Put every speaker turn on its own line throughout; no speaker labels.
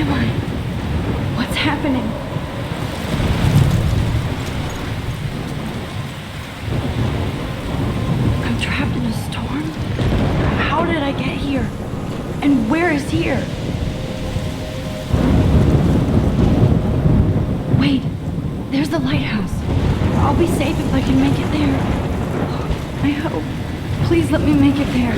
am I? What's happening? I'm trapped in a storm? How did I get here? And where is here? Wait, there's the lighthouse. I'll be safe if I can make it there. I hope. Please let me make it there.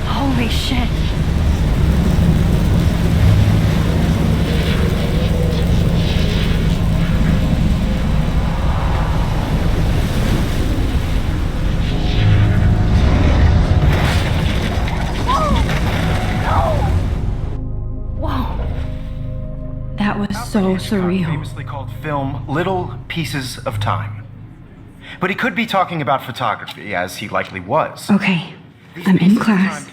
Holy shit. That was so surreal.
Famously called film Little Pieces of Time. But he could be talking about photography, as he likely was.
Okay, I'm in class.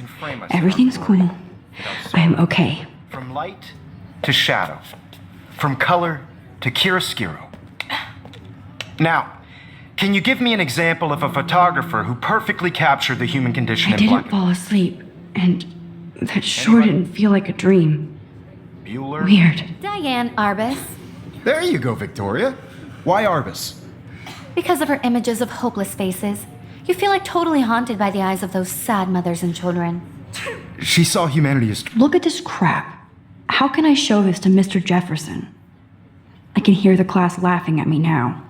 Everything's cool. I am okay.
From light to shadow. From color to chiaroscuro. Now, can you give me an example of a photographer who perfectly captured the human condition
I
in black?
didn't fall asleep, and that sure didn't feel like a dream.
Bueller?
Weird.
Diane Arbus.
There you go, Victoria. Why Arbus?
Because of her images of hopeless faces, you feel like totally haunted by the eyes of those sad mothers and children.
She saw humanity as...
Look at this crap. How can I show this to Mr. Jefferson? I can hear the class laughing at me now.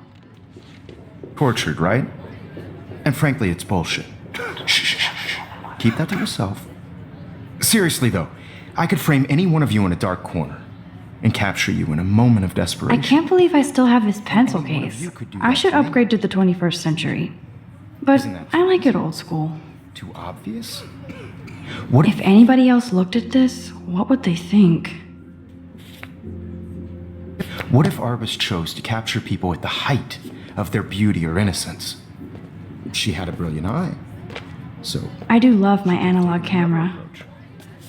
tortured, right? And frankly, it's bullshit. Shh. Keep that to yourself. Seriously, though, I could frame any one of you in a dark corner and capture you in a moment of desperation.
I can't believe I still have this pencil case. I should upgrade to the 21st century. But I like it old school.
Too obvious?
If anybody else looked at this, what would they think?
What if Arbus chose to capture people at the height of their beauty or innocence? She had a brilliant eye. So...
I do love my analog camera.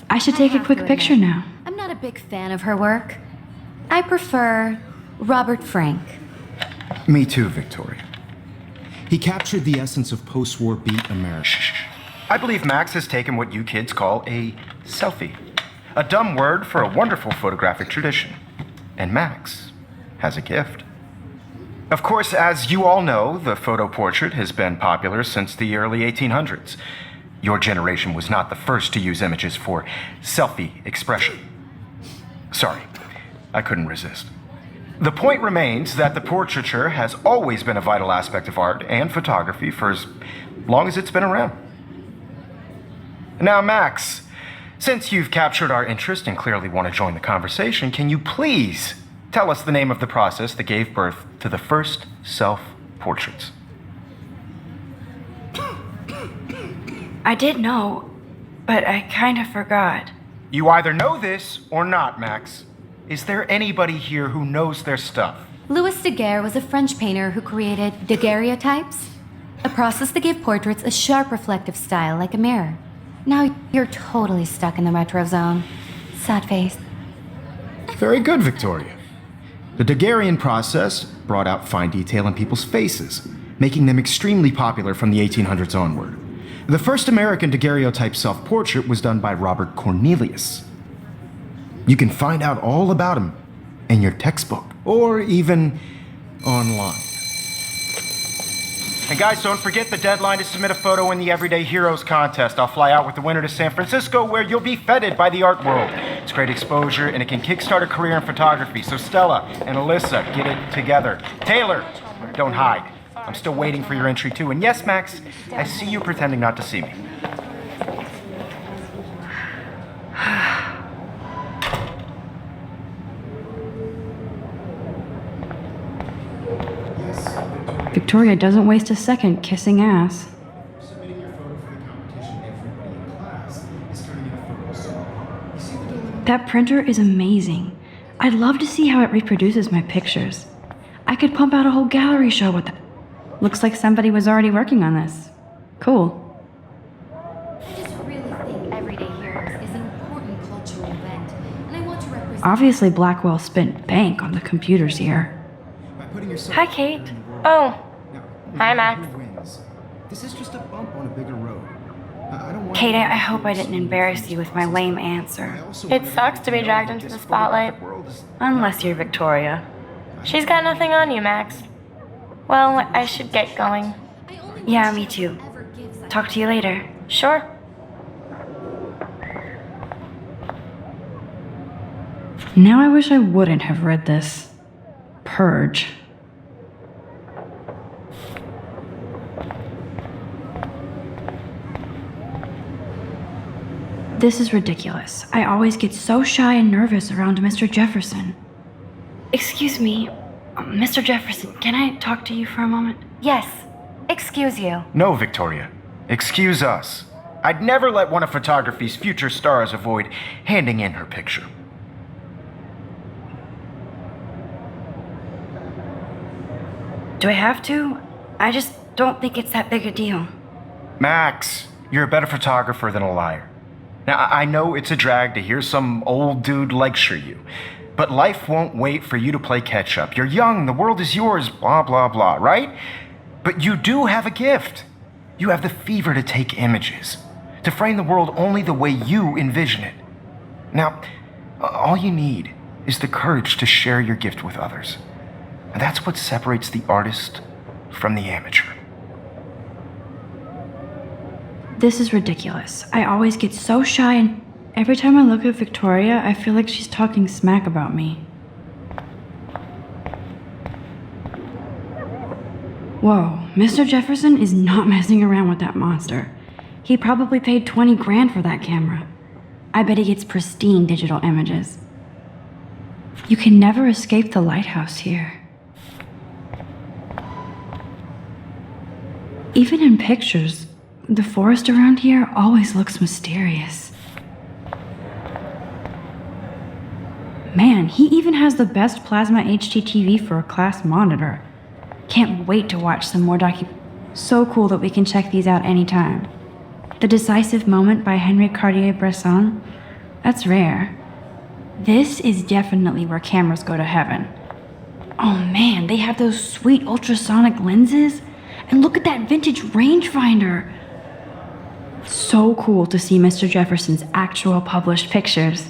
I should take a quick picture now.
I'm not a big fan of her work. I prefer Robert Frank.
Me too, Victoria. He captured the essence of post-war beat America.
I believe Max has taken what you kids call a selfie. A dumb word for a wonderful photographic tradition. And Max has a gift. Of course, as you all know, the photo portrait has been popular since the early 1800s. Your generation was not the first to use images for selfie expression. Sorry, I couldn't resist. The point remains that the portraiture has always been a vital aspect of art and photography for as long as it's been around. Now, Max, since you've captured our interest and clearly want to join the conversation, can you please tell us the name of the process that gave birth to the first self-portraits?
I did know, but I kind of forgot.
You either know this or not, Max. Is there anybody here who knows their stuff?
Louis Daguerre was a French painter who created daguerreotypes, a process that gave portraits a sharp reflective style like a mirror. Now you're totally stuck in the retro zone. Sad face.
Very good, Victoria. The Daguerrean process brought out fine detail in people's faces, making them extremely popular from the 1800s onward. The first American daguerreotype self-portrait was done by Robert Cornelius. You can find out all about him in your textbook, or even online.
And guys, don't forget the deadline to submit a photo in the Everyday Heroes contest. I'll fly out with the winner to San Francisco, where you'll be feted by the art world. It's great exposure, and it can kickstart a career in photography. So Stella and Alyssa, get it together. Taylor, don't hide. I'm still waiting for your entry too. And yes, Max, I see you pretending not to see me.
Victoria doesn't waste a second kissing ass.
Submitting your photo for the competition, everybody in class is turning in a photo soon. You see the dilemma?
That printer is amazing. I'd love to see how it reproduces my pictures. I could pump out a whole gallery show with it. Looks like somebody was already working on this. Cool.
I just really think Everyday Heroes is an important cultural event, and I want to represent...
Obviously, Blackwell spent bank on the computers here.
By putting yourself
Hi,
out
Kate.
there in the world.
Oh.
Now,
Hi, Max.
who wins? This is just a bump on a bigger road. I don't want
Kate, I hope I didn't embarrass you with my lame answer.
It sucks to be dragged into the spotlight.
Unless you're Victoria.
She's got nothing on you, Max. Well, I should get going.
Yeah, me too. Talk to you later.
Sure.
Now I wish I wouldn't have read this. Purge. This is ridiculous. I always get so shy and nervous around Mr. Jefferson. Excuse me, Mr. Jefferson, can I talk to you for a moment?
Yes. Excuse you.
No, Victoria. Excuse us. I'd never let one of photography's future stars avoid handing in her picture.
Do I have to? I just don't think it's that big a deal.
Max, you're a better photographer than a liar. Now, I know it's a drag to hear some old dude lecture you, but life won't wait for you to play catch up. You're young, the world is yours, blah, blah, blah, right? But you do have a gift. You have the fever to take images, to frame the world only the way you envision it. Now, all you need is the courage to share your gift with others. And that's what separates the artist from the amateur.
This is ridiculous. I always get so shy, and every time I look at Victoria, I feel like she's talking smack about me. Whoa, Mr. Jefferson is not messing around with that monster. He probably paid 20 grand for that camera. I bet he gets pristine digital images. You can never escape the lighthouse here. Even in pictures, the forest around here always looks mysterious. Man, he even has the best plasma HDTV for a class monitor. Can't wait to watch some more So cool that we can check these out anytime. The Decisive Moment by Henri Cartier-Bresson? That's rare. This is definitely where cameras go to heaven. Oh man, they have those sweet ultrasonic lenses. And look at that vintage rangefinder. So cool to see Mr. Jefferson's actual published pictures.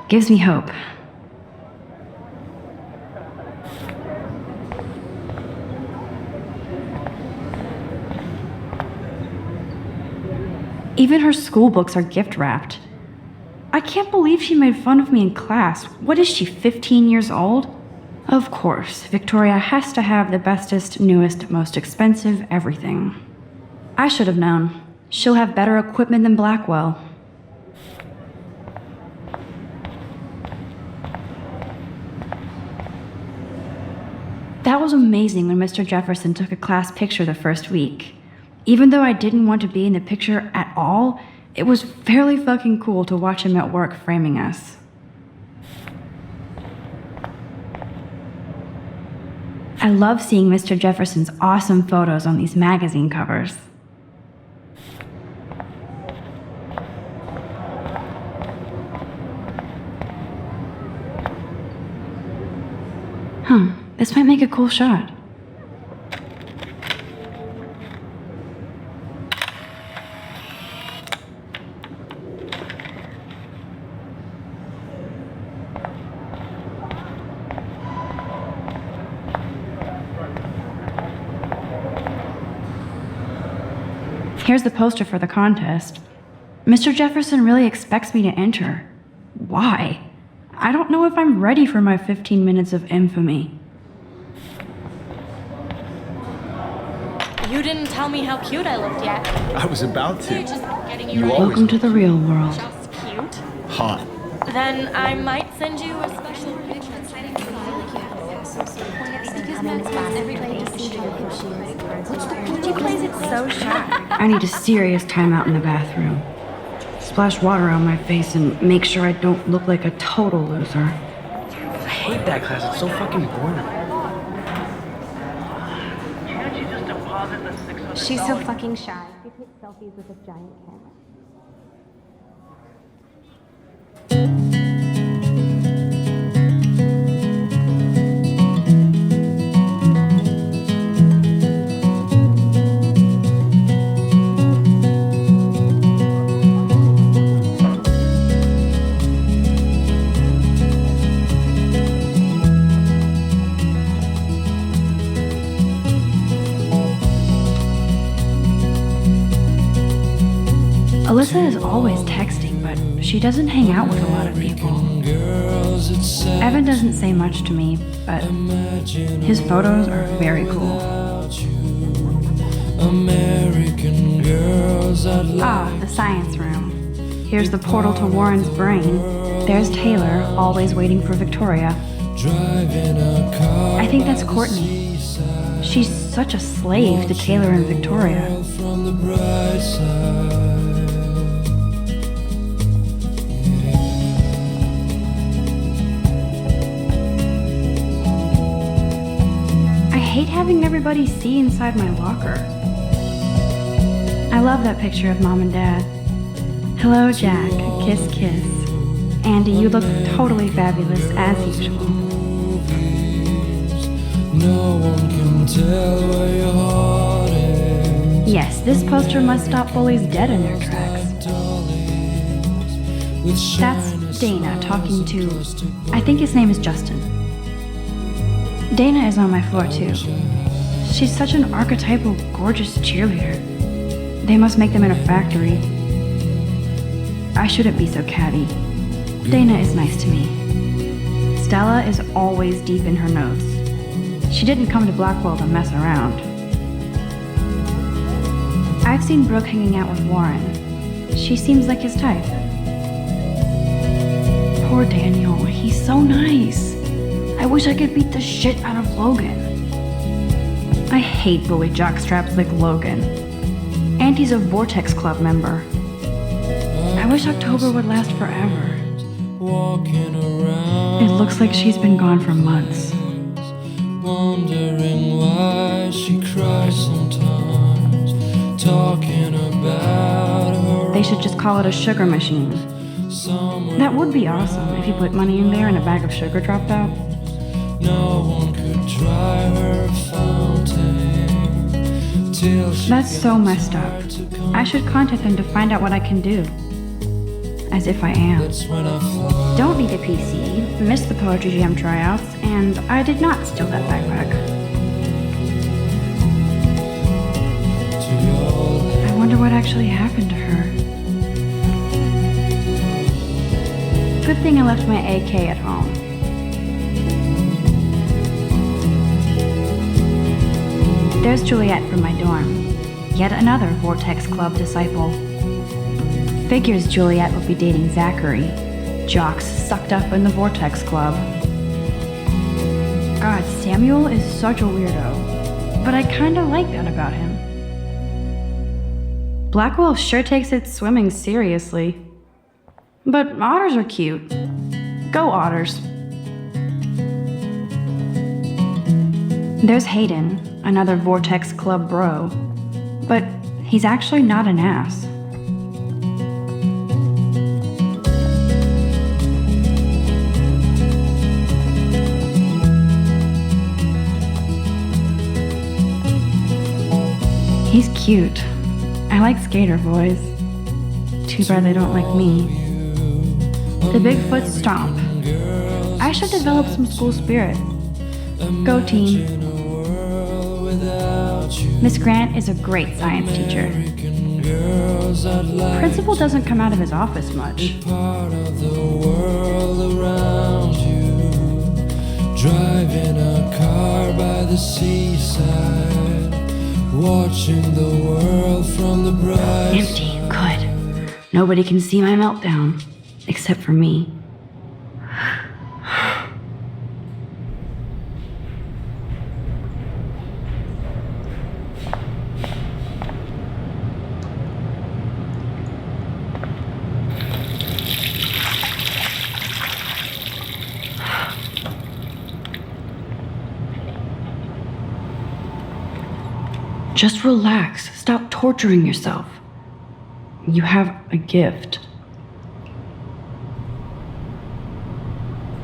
Gives me hope. Even her school books are gift wrapped. I can't believe she made fun of me in class. What is she, 15 years old? Of course, Victoria has to have the bestest, newest, most expensive everything. I should have known. She'll have better equipment than Blackwell. That was amazing when Mr. Jefferson took a class picture the first week. Even though I didn't want to be in the picture at all, it was fairly fucking cool to watch him at work framing us. I love seeing Mr. Jefferson's awesome photos on these magazine covers. This might make a cool shot. Here's the poster for the contest. Mr. Jefferson really expects me to enter. Why? I don't know if I'm ready for my 15 minutes of infamy.
You didn't tell me how cute I looked yet.
I was about to.
Just getting
You
ready.
always
Welcome to the real world.
Just cute.
hot.
Then I might send you a special picture.
She plays it so shy. I need a serious timeout in the bathroom. Splash water on my face and make sure I don't look like a total loser.
I hate that class. It's so fucking boring.
She's so fucking shy. They take selfies with a giant camera.
Alyssa is always texting, but she doesn't hang out with a lot of people. Evan doesn't say much to me, but his photos are very cool. Ah, the science room. Here's the portal to Warren's brain. There's Taylor, always waiting for Victoria. I think that's Courtney. She's such a slave to Taylor and Victoria. I hate having everybody see inside my locker. I love that picture of Mom and Dad. Hello, Jack. Kiss, kiss. Andy, you look totally fabulous, as usual.
No one can tell where your heart is.
Yes, this poster must stop bullies dead in their tracks. That's Dana talking to... I think his name is Justin. Dana is on my floor, too. She's such an archetypal, gorgeous cheerleader. They must make them in a factory. I shouldn't be so catty. Dana is nice to me. Stella is always deep in her notes. She didn't come to Blackwell to mess around. I've seen Brooke hanging out with Warren. She seems like his type. Poor Daniel, he's so nice. I wish I could beat the shit out of Logan. I hate bully jockstraps like Logan. And he's a Vortex Club member. I wish October would last forever. It looks like she's been gone for months.
Wondering why she cries sometimes, talking about her.
They should just call it a sugar machine. That would be awesome if you put money in there and a bag of sugar dropped out.
No one could dry her fountain till she
That's so messed up. I should contact them to find out what I can do. As if I am.
when I fly
Don't need a PC, missed the Poetry Jam tryouts, and I did not steal that backpack.
to your
I wonder what actually happened to her. Good thing I left my AK at home. There's Juliet from my dorm. Yet another Vortex Club disciple. Figures Juliet would be dating Zachary. Jocks sucked up in the Vortex Club. God, Samuel is such a weirdo. But I kinda like that about him. Blackwell sure takes its swimming seriously. But otters are cute. Go otters. There's Hayden, another Vortex Club bro. But he's actually not an ass. He's cute. I like skater boys. Too bad they don't like me. The Bigfoot stomp. I should develop some school spirit. Go team. Miss Grant is a great science teacher.
girls I'd like
Principal doesn't come out of his office much.
part of the world around you. Driving a car by the seaside, watching the world from the bright
Empty. Good. Nobody can see my meltdown. Except for me. Just relax. Stop torturing yourself. You have a gift.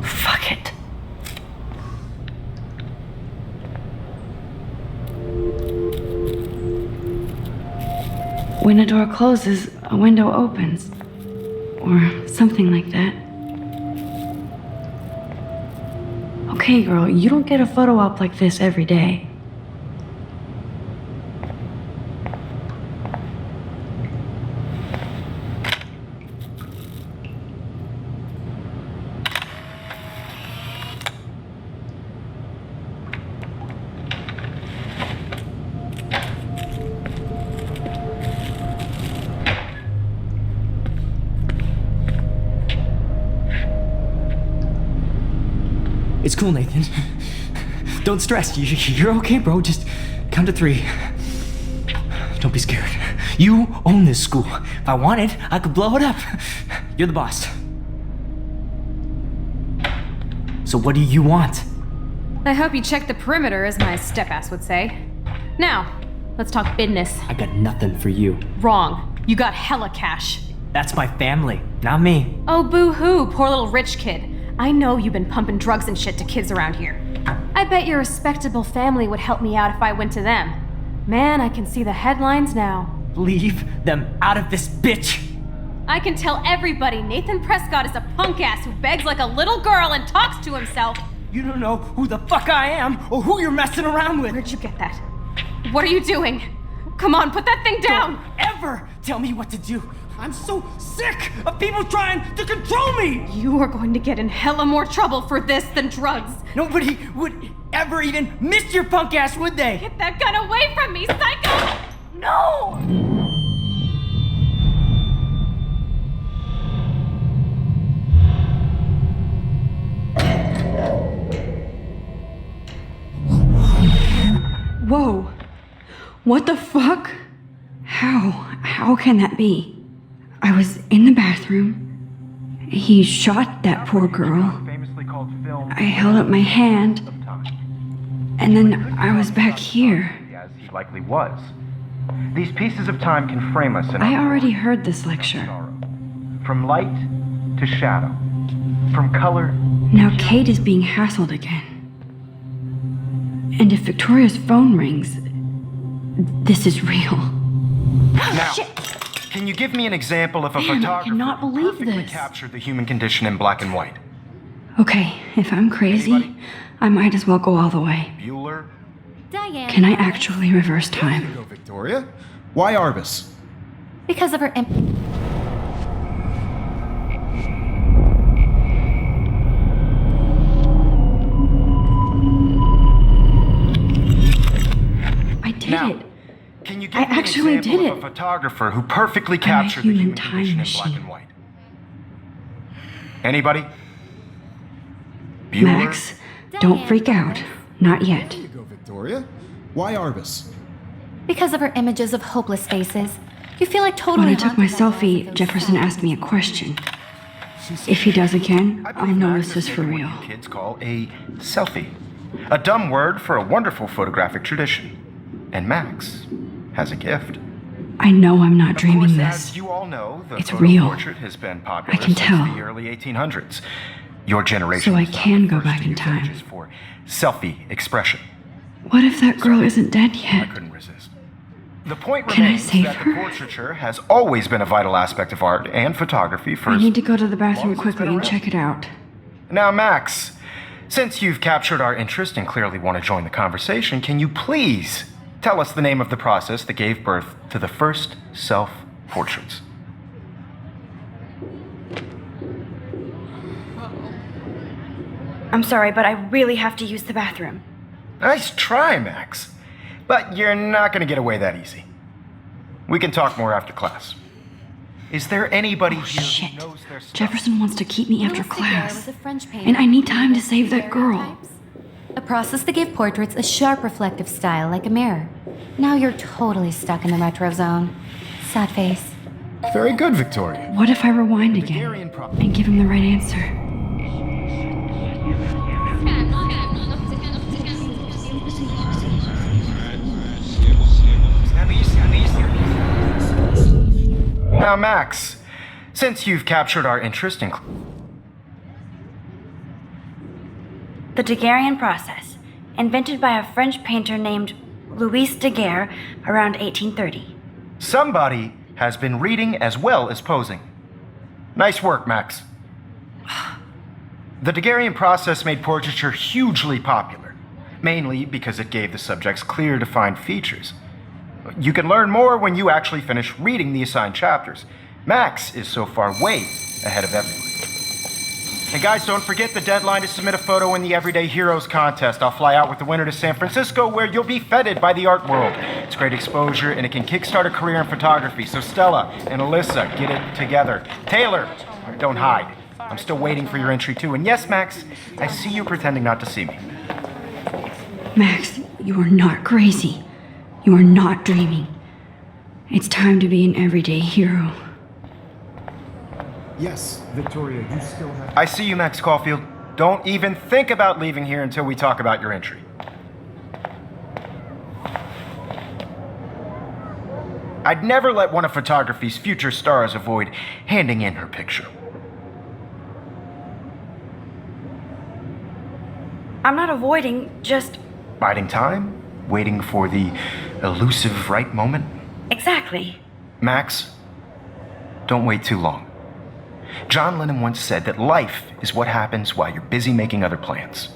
Fuck it. When a door closes, a window opens. Or something like that. Okay, girl, you don't get a photo op like this every day.
It's cool, Nathan. Don't stress. You're okay, bro. Just count to 3. Don't be scared. You own this school. If I wanted, I could blow it up. You're the boss. So what do you want?
I hope you checked the perimeter, as my step-ass would say. Now, let's talk business.
I got nothing for you.
Wrong. You got hella cash.
That's my family, not me.
Oh, boo-hoo, poor little rich kid. I know you've been pumping drugs and shit to kids around here. I bet your respectable family would help me out if I went to them. Man, I can see the headlines now.
Leave them out of this bitch.
I can tell everybody Nathan Prescott is a punk ass who begs like a little girl and talks to himself.
You don't know who the fuck I am or who you're messing around with.
Where'd you get that? What are you doing? Come on, put that thing down!
Don't ever tell me what to do. I'm so sick of people trying to control me!
You are going to get in hella more trouble for this than drugs.
Nobody would ever even miss your punk ass, would they?
Get that gun away from me, psycho!
No!
Whoa. What the fuck? How can that be? I was in the bathroom. He shot that poor girl.
Famously called film
I held up my hand,
of time.
and then I was back here.
As he likely was. These pieces of time can frame us in
I
our
already
world.
heard this lecture.
Sorrow. From light to shadow. From color.
Now Kate is being hassled again. And if Victoria's phone rings, this is real.
Now, can you give me an example of a
Man, I
photographer
cannot
who
believe
perfectly
this.
captured the human condition in black and white?
Okay, if I'm crazy,
Anybody?
I might as well go all the way.
Bueller?
Diane.
Can I actually reverse
There
time?
you go, Victoria. Why Arbus?
Because of her
I did
Now,
it.
Can you
I
give me
actually
an example
did
of
it.
a photographer who perfectly
I'm a
captured the
human
human
time
condition in black
machine.
and white? Anybody? Bueller?
Max, don't freak out. Not yet.
There you go, Victoria. Why Arbus?
Because of her images of hopeless faces. You feel like totally
When I took my
haunted by
selfie,
those
Jefferson
sad
asked me a
faces.
question. If he does again,
I
I'll
believe
know
Max
this
has
is for
taken
real.
what you kids call a selfie. A dumb word for a wonderful photographic tradition. And Max has a gift.
I know I'm not
Of
dreaming
course,
this.
as you all know, the
It's
photo
real.
portrait has been popular
I can
since
tell.
the early 1800s. Your generation
So I
was not
can
the
go
first
back
to
in
use
time.
images for selfie expression.
What if that girl isn't dead
I
yet?
couldn't resist. The point
Can I
remains
save
that
her?
the portraiture has always been a vital aspect of art and photography for
I need to go to the
long
bathroom
as it's
quickly
been
and
around.
check it out.
Now, Max, since you've captured our interest and clearly want to join the conversation, can you please tell us the name of the process that gave birth to the first self portraits.
I'm sorry, but I really have to use the bathroom.
Nice try, Max. But you're not going to get away that easy. We can talk more after class. Is there anybody here
Shit.
who knows their stuff?
Jefferson wants to keep me after
Louis Daguerre was
class.
a French painter
And I need
who
time to
created
save that girl.
daguerreotypes, a process that gave portraits a sharp reflective style like a mirror. Now you're totally stuck in the retro zone. Sad face.
Very good, Victoria.
What if I rewind
Daguerrean
again
pro-
and give him the right answer?
Now, Max, since you've captured our interest in
The Daguerrean process, invented by a French painter named Louis Daguerre around 1830.
somebody has been reading as well as posing. Nice work, Max. The Daguerrean process made portraiture hugely popular, mainly because it gave the subjects clear, defined features. You can learn more when you actually finish reading the assigned chapters. Max is so far way ahead of everyone. And guys, don't forget the deadline to submit a photo in the Everyday Heroes contest. I'll fly out with the winner to San Francisco, where you'll be feted by the art world. It's great exposure, and it can kickstart a career in photography. So Stella and Alyssa, get it together. Taylor, don't hide. I'm still waiting for your entry too. And yes, Max, I see you pretending not to see me.
Max, you are not crazy. You are not dreaming. It's time to be an everyday hero.
Yes, Victoria, you still have...
I see you, Max Caulfield. Don't even think about leaving here until we talk about your entry. I'd never let one of photography's future stars avoid handing in her picture.
I'm not avoiding, just...
Biding time? Waiting for the elusive right moment?
Exactly.
Max, don't wait too long. John Lennon once said that life is what happens while you're busy making other plans.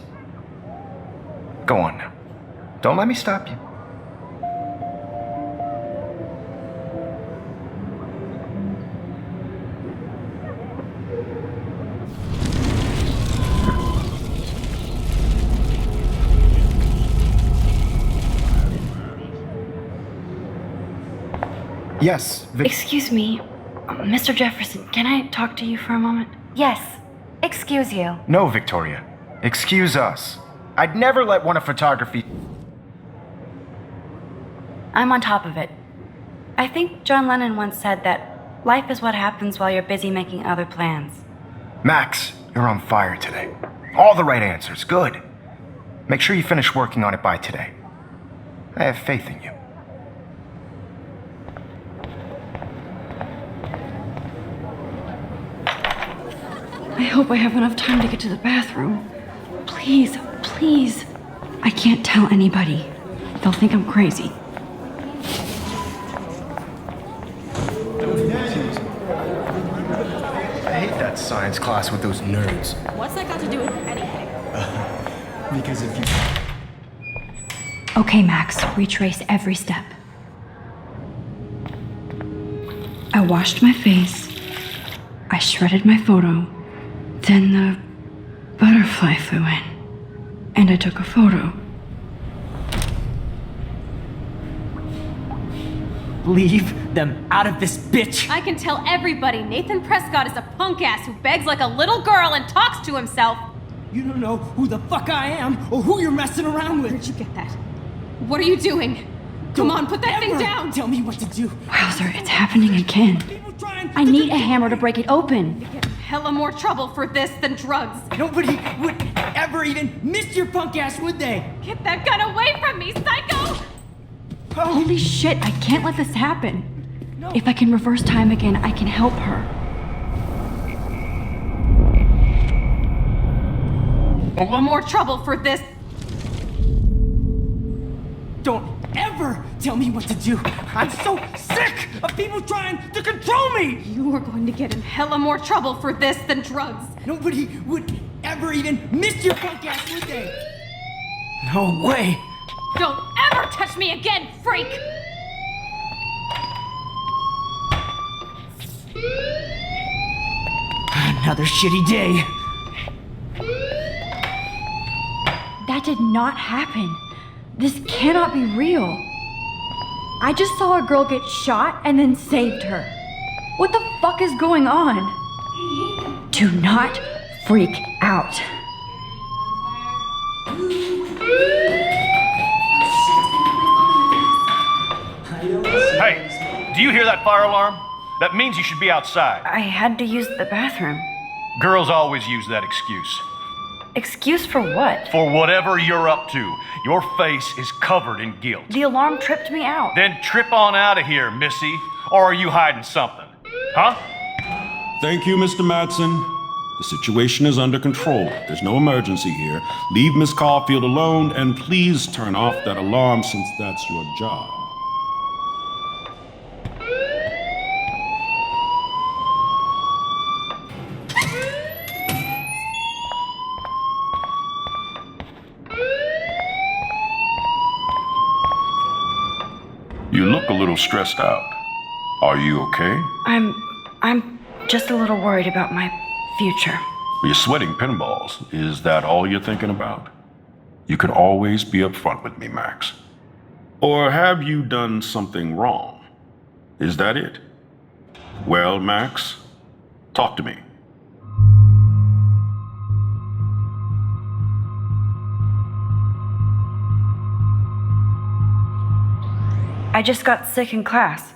Go on now. Don't let me stop you.
Yes,
Excuse me, Mr. Jefferson, can I talk to you for a moment?
Yes. Excuse you.
No, Victoria. Excuse us. I'd never let one of photography...
I'm on top of it. I think John Lennon once said that life is what happens while you're busy making other plans.
Max, you're on fire today. All the right answers. Good. Make sure you finish working on it by today. I have faith in you.
I hope I have enough time to get to the bathroom. Please, please. I can't tell anybody. They'll think I'm crazy.
I hate that science class with those nerds.
What's that got to do with anything?
Because if you...
Okay, Max, retrace every step. I washed my face. I shredded my photo. Then the butterfly flew in. And I took a photo.
Leave them out of this bitch!
I can tell everybody Nathan Prescott is a punk ass who begs like a little girl and talks to himself.
You don't know who the fuck I am or who you're messing around with!
Where'd you get that? What are you doing? Come on, put that thing
Ever
down!
Tell me what to do!
Wowzer, it's happening again.
People trying
I
to
need a hammer to break it open.
Get hella more trouble for this than drugs.
Nobody would ever even miss your punk ass, would they?
Get that gun away from me, psycho!
Holy shit, I can't let this happen. If I can reverse time again, I can help her.
Hella more trouble for this.
Don't ever tell me what to do! I'm so sick of people trying to control me!
You are going to get in hella more trouble for this than drugs.
Nobody would ever even miss your punk ass, would they? No way!
Don't ever touch me again, freak!
Another shitty day.
That did not happen. This cannot be real. I just saw a girl get shot and then saved her. What the fuck is going on? Do not freak out.
Hey, do you hear that fire alarm? That means you should be outside.
I had to use the bathroom.
Girls always use that excuse.
Excuse for what?
For whatever you're up to. Your face is covered in guilt.
The alarm tripped me out.
Then trip on out of here, Missy. Or are you hiding something? Huh?
Thank you, Mr. Madsen. The situation is under control. There's no emergency here. Leave Miss Caulfield alone, and please turn off that alarm since that's your job. You look a little stressed out. Are you okay?
I'm just a little worried about my future.
You're sweating pinballs. Is that all you're thinking about? You can always be upfront with me, Max. Or have you done something wrong? Is that it? Well, Max, talk to me.
I just got sick in class.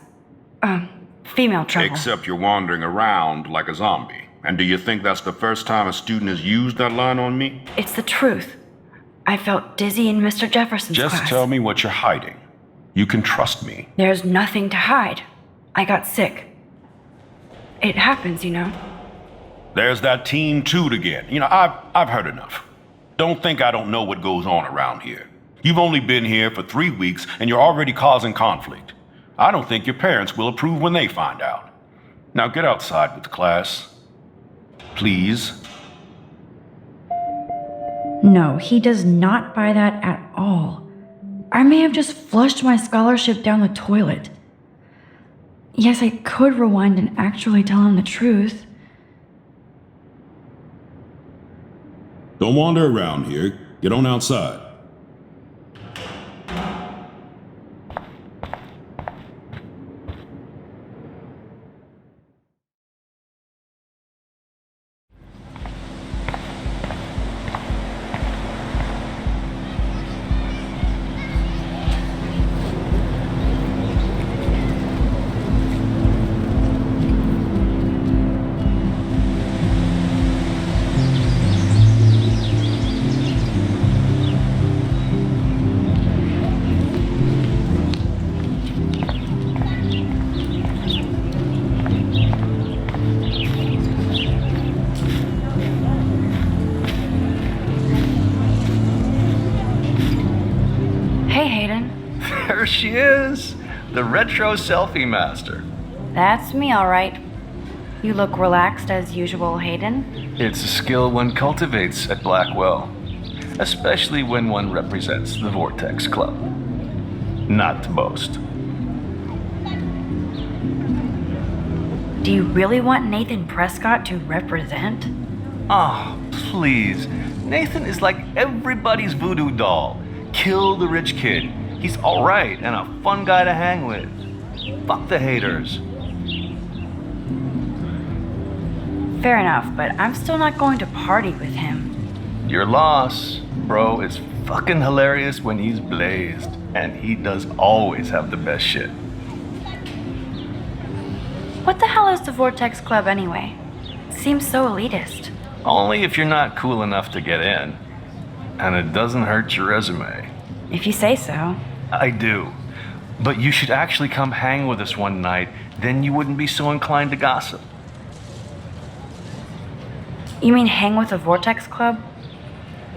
Female trouble.
Except you're wandering around like a zombie. And do you think that's the first time a student has used that line on me?
It's the truth. I felt dizzy in Mr. Jefferson's
Just
class.
tell me what you're hiding. You can trust me.
There's nothing to hide. I got sick. It happens, you know.
There's that teen toot again. I've heard enough. Don't think I don't know what goes on around here. You've only been here for 3 weeks and you're already causing conflict. I don't think your parents will approve when they find out. Now get outside with the class. Please.
No, he does not buy that at all. I may have just flushed my scholarship down the toilet. Yes, I could rewind and actually tell him the truth.
Don't wander around here. Get on outside.
There she is, the retro selfie master.
That's me, all right. You look relaxed as usual, Hayden.
It's a skill one cultivates at Blackwell, especially when one represents the Vortex Club. Not to boast.
Do you really want Nathan Prescott to represent?
Oh, please. Nathan is like everybody's voodoo doll. Kill the rich kid. He's alright and a fun guy to hang with. Fuck the haters.
Fair enough, but I'm still not going to party with him.
Your loss, bro, is fucking hilarious when he's blazed. And he does always have the best shit.
What the hell is the Vortex Club anyway? Seems so elitist.
Only if you're not cool enough to get in. And it doesn't hurt your resume.
If you say so.
I do. But you should actually come hang with us one night, then you wouldn't be so inclined to gossip.
You mean hang with the Vortex Club?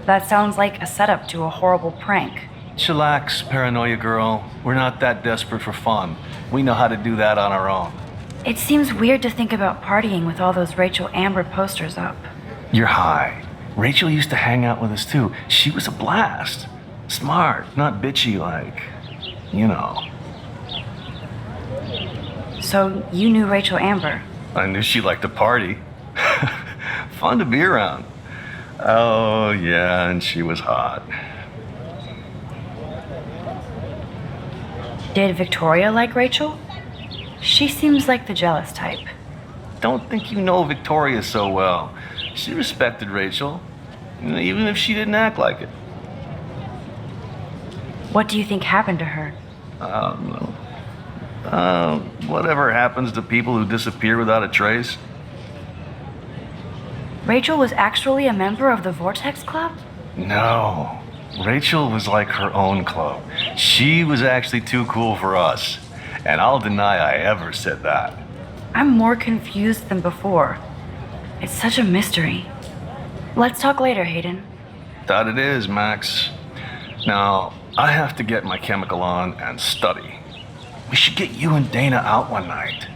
That sounds like a setup to a horrible prank.
Chillax, paranoia girl. We're not that desperate for fun. We know how to do that on our own.
It seems weird to think about partying with all those Rachel Amber posters up.
You're high. Rachel used to hang out with us too. She was a blast. Smart, not bitchy like, you know.
So you knew Rachel Amber?
I knew she liked to party. Fun to be around. Oh, yeah, and she was hot.
Did Victoria like Rachel? She seems like the jealous type.
Don't think you know Victoria so well. She respected Rachel, even if she didn't act like it.
What do you think happened to her?
I don't know. Whatever happens to people who disappear without a trace.
Rachel was actually a member of the Vortex Club?
No. Rachel was like her own club. She was actually too cool for us. And I'll deny I ever said that.
I'm more confused than before. It's such a mystery. Let's talk later, Hayden.
That it is, Max. Now, I have to get my chemical on and study. We should get you and Dana out one night.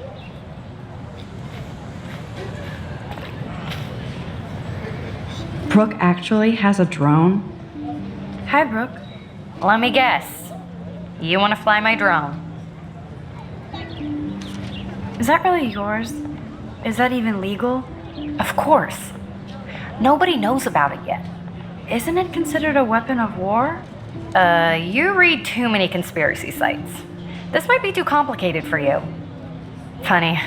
Brooke actually has a drone? Hi, Brooke.
Let me guess. You want to fly my drone?
Is that really yours? Is that even legal?
Of course. Nobody knows about it yet.
Isn't it considered a weapon of war?
You read too many conspiracy sites. This might be too complicated for you. Funny,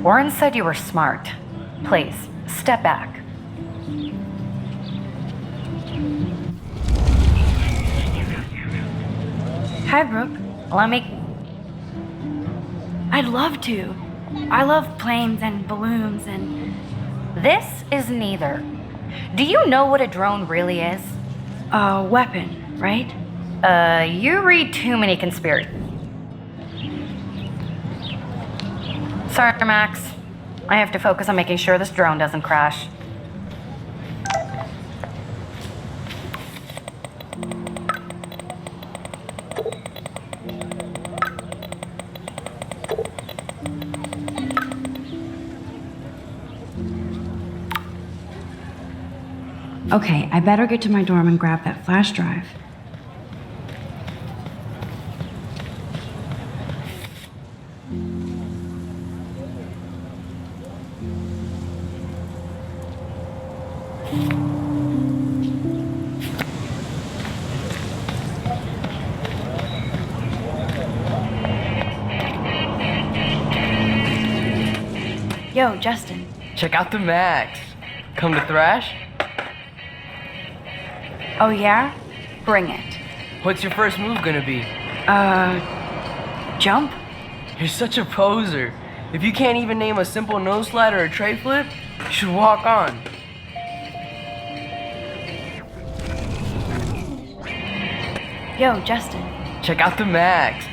Warren said you were smart. Please, step back.
Hi, Brooke.
Let me...
I'd love to. I love planes and balloons and...
This is neither. Do you know what a drone really is?
A weapon, right?
You read too many conspiracy. Sorry, Max. I have to focus on making sure this drone doesn't crash.
Okay, I better get to my dorm and grab that flash drive. Yo, Justin.
Check out the Max. Come to thrash?
Oh yeah? Bring it.
What's your first move gonna be?
Jump?
You're such a poser. If you can't even name a simple nose slide or a tray flip, you should walk on.
Yo, Justin.
Check out the Max.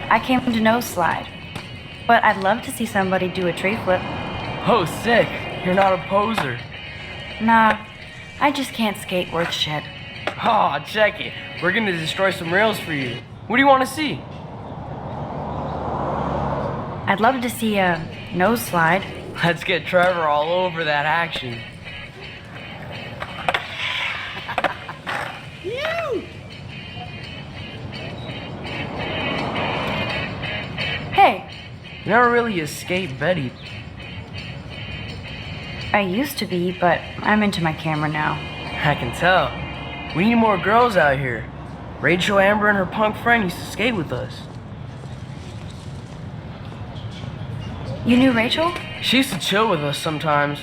I came to nose slide, but I'd love to see somebody do a tree flip.
Oh, sick. You're not a poser.
Nah, I just can't skate worth shit.
Aw, check it. We're gonna destroy some rails for you. What do you want to see?
I'd love to see a nose slide.
Let's get Trevor all over that action.
Hey,
You never really escaped Betty.
I used to be, but I'm into my camera now.
I can tell. We need more girls out here. Rachel Amber and her punk friend used to skate with us.
You knew Rachel?
She used to chill with us sometimes,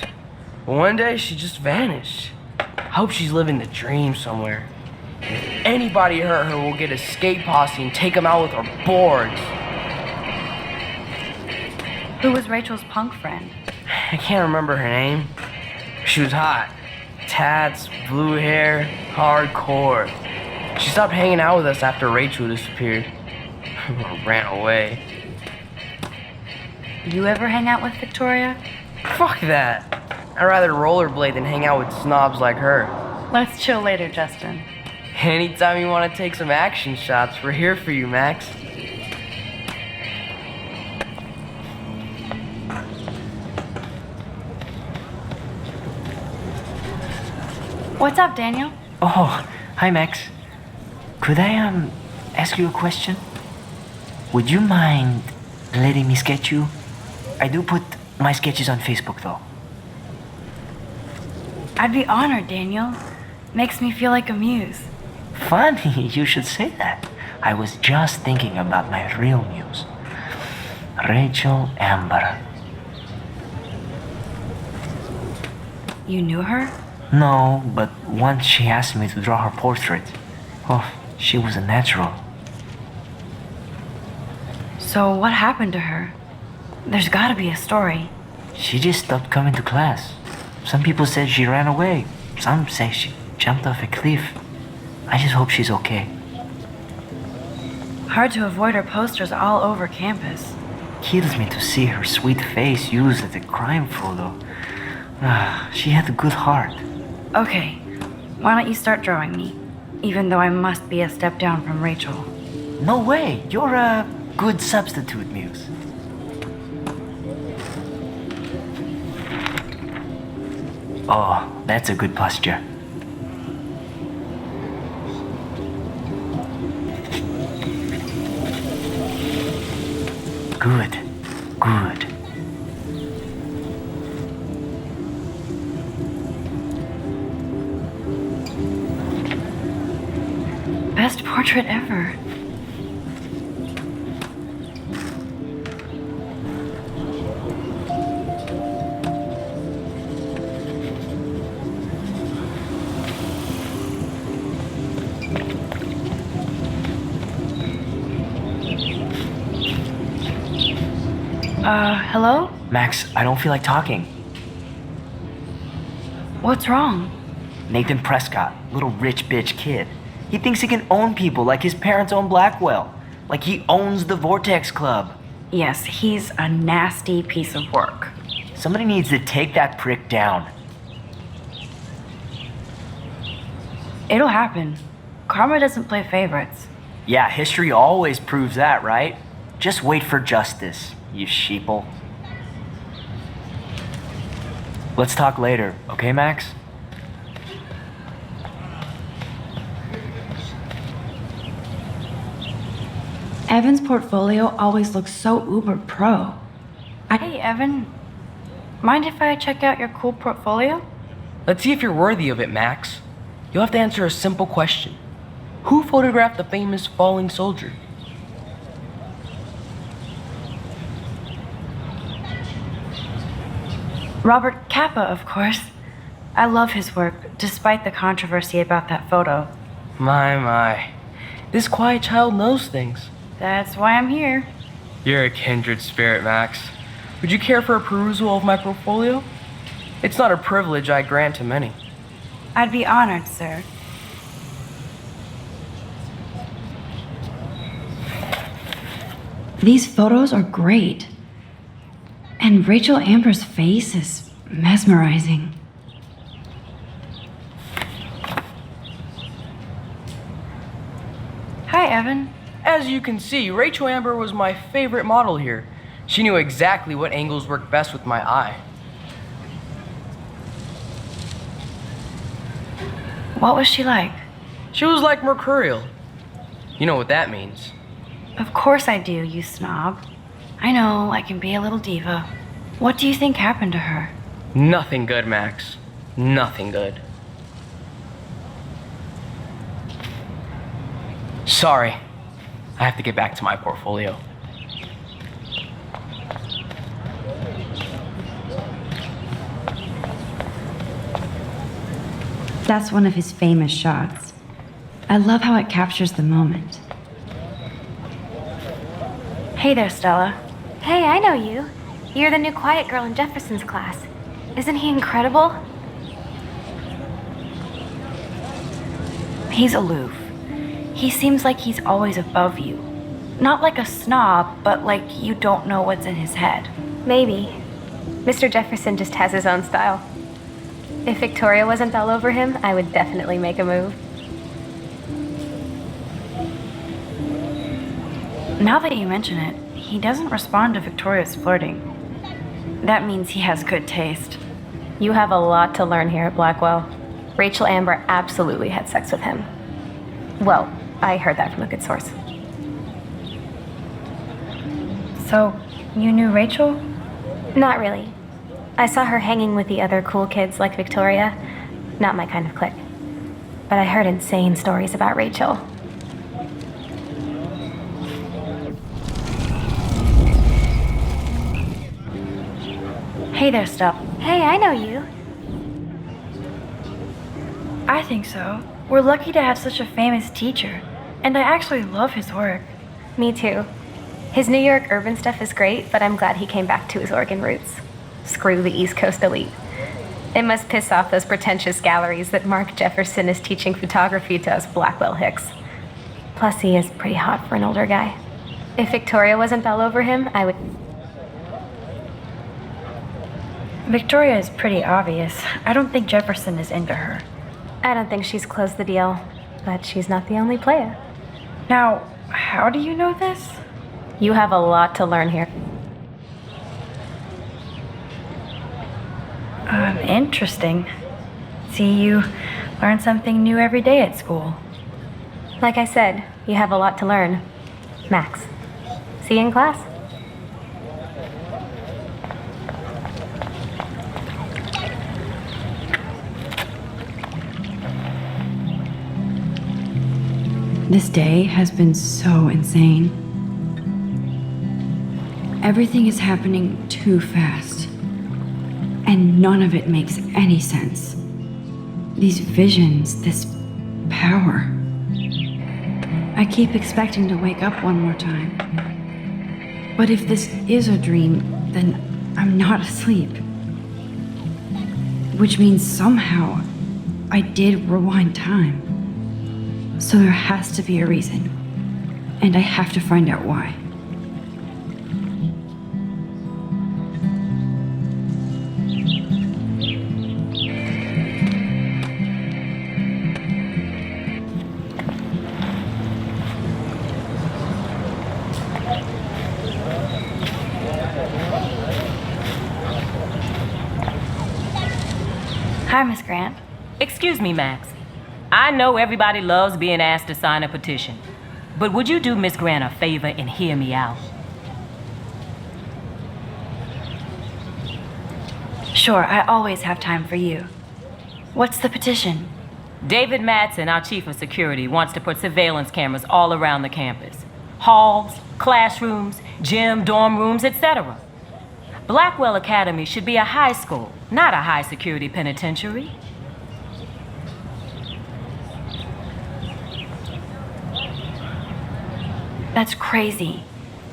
but one day she just vanished. I hope she's living the dream somewhere. If anybody hurt her, we'll get a skate posse and take them out with our boards.
Who was Rachel's punk friend?
I can't remember her name. She was hot. Tats, blue hair, hardcore. She stopped hanging out with us after Rachel disappeared. Or ran away.
You ever hang out with Victoria?
Fuck that. I'd rather rollerblade than hang out with snobs like her.
Let's chill later, Justin.
Anytime you want to take some action shots, we're here for you, Max.
What's up, Daniel?
Oh, hi, Max. Could I, ask you a question? Would you mind letting me sketch you? I do put my sketches on Facebook, though.
I'd be honored, Daniel. Makes me feel like a muse.
Funny, you should say that. I was just thinking about my real muse, Rachel Amber.
You knew her?
No, but once she asked me to draw her portrait. Oh, she was a natural.
So what happened to her? There's gotta be a story.
She just stopped coming to class. Some people said she ran away. Some say she jumped off a cliff. I just hope she's okay.
Hard to avoid her posters all over campus.
Kills me to see her sweet face used as a crime photo. She had a good heart.
Okay, why don't you start drawing me? Even though I must be a step down from Rachel.
No way, you're a good substitute muse. Oh, that's a good posture. Good, good.
Best portrait ever. Hello?
Max, I don't feel like talking.
What's wrong?
Nathan Prescott, little rich bitch kid. He thinks he can own people like his parents own Blackwell. Like he owns the Vortex Club.
Yes, he's a nasty piece of work.
Somebody needs to take that prick down.
It'll happen. Karma doesn't play favorites.
Yeah, history always proves that, right? Just wait for justice, you sheeple. Let's talk later, okay, Max?
Evan's portfolio always looks so uber pro. Hey, Evan. Mind if I check out your cool portfolio?
Let's see if you're worthy of it, Max. You'll have to answer a simple question. Who photographed the famous falling soldier?
Robert Capa, of course. I love his work, despite the controversy about that photo.
My. This quiet child knows things.
That's why I'm here.
You're a kindred spirit, Max. Would you care for a perusal of my portfolio? It's not a privilege I grant to many.
I'd be honored, sir. These photos are great. And Rachel Amber's face is mesmerizing. Hi, Evan.
As you can see, Rachel Amber was my favorite model here. She knew exactly what angles worked best with my eye.
What was she like?
She was like mercurial. You know what that means.
Of course I do, you snob. I know, I can be a little diva. What do you think happened to her?
Nothing good, Max. Nothing good. Sorry. I have to get back to my portfolio.
That's one of his famous shots. I love how it captures the moment. Hey there, Stella.
Hey, I know you. You're the new quiet girl in Jefferson's class. Isn't he incredible?
He's aloof. He seems like he's always above you. Not like a snob, but like you don't know what's in his head.
Maybe. Mr. Jefferson just has his own style. If Victoria wasn't all over him, I would definitely make a move.
Now that you mention it, he doesn't respond to Victoria's flirting. That means he has good taste.
You have a lot to learn here at Blackwell. Rachel Amber absolutely had sex with him. Well, I heard that from a good source.
So, you knew Rachel?
Not really. I saw her hanging with the other cool kids like Victoria. Not my kind of clique. But I heard insane stories about Rachel.
Hey there, Stuff.
Hey, I know you.
I think so. We're lucky to have such a famous teacher, and I actually love his work.
Me too. His New York urban stuff is great, but I'm glad he came back to his Oregon roots. Screw the East Coast elite. It must piss off those pretentious galleries that Mark Jefferson is teaching photography to us Blackwell hicks. Plus, he is pretty hot for an older guy. If Victoria wasn't all over him, I would...
Victoria is pretty obvious. I don't think Jefferson is into her.
I don't think she's closed the deal, but she's not the only player.
Now, how do you know this?
You have a lot to learn here.
Interesting. See, you learn something new every day at school.
Like I said, you have a lot to learn. Max, see you in class.
This day has been so insane. Everything is happening too fast, and none of it makes any sense. These visions, this power. I keep expecting to wake up one more time. But if this is a dream, then I'm not asleep. Which means somehow I did rewind time. So there has to be a reason, and I have to find out why. Hi, Miss Grant.
Excuse me, Max. I know everybody loves being asked to sign a petition, but would you do Miss Grant a favor and hear me out?
Sure, I always have time for you. What's the petition?
David Madsen, our chief of security, wants to put surveillance cameras all around the campus. Halls, classrooms, gym, dorm rooms, etc. Blackwell Academy should be a high school, not a high security penitentiary.
That's crazy.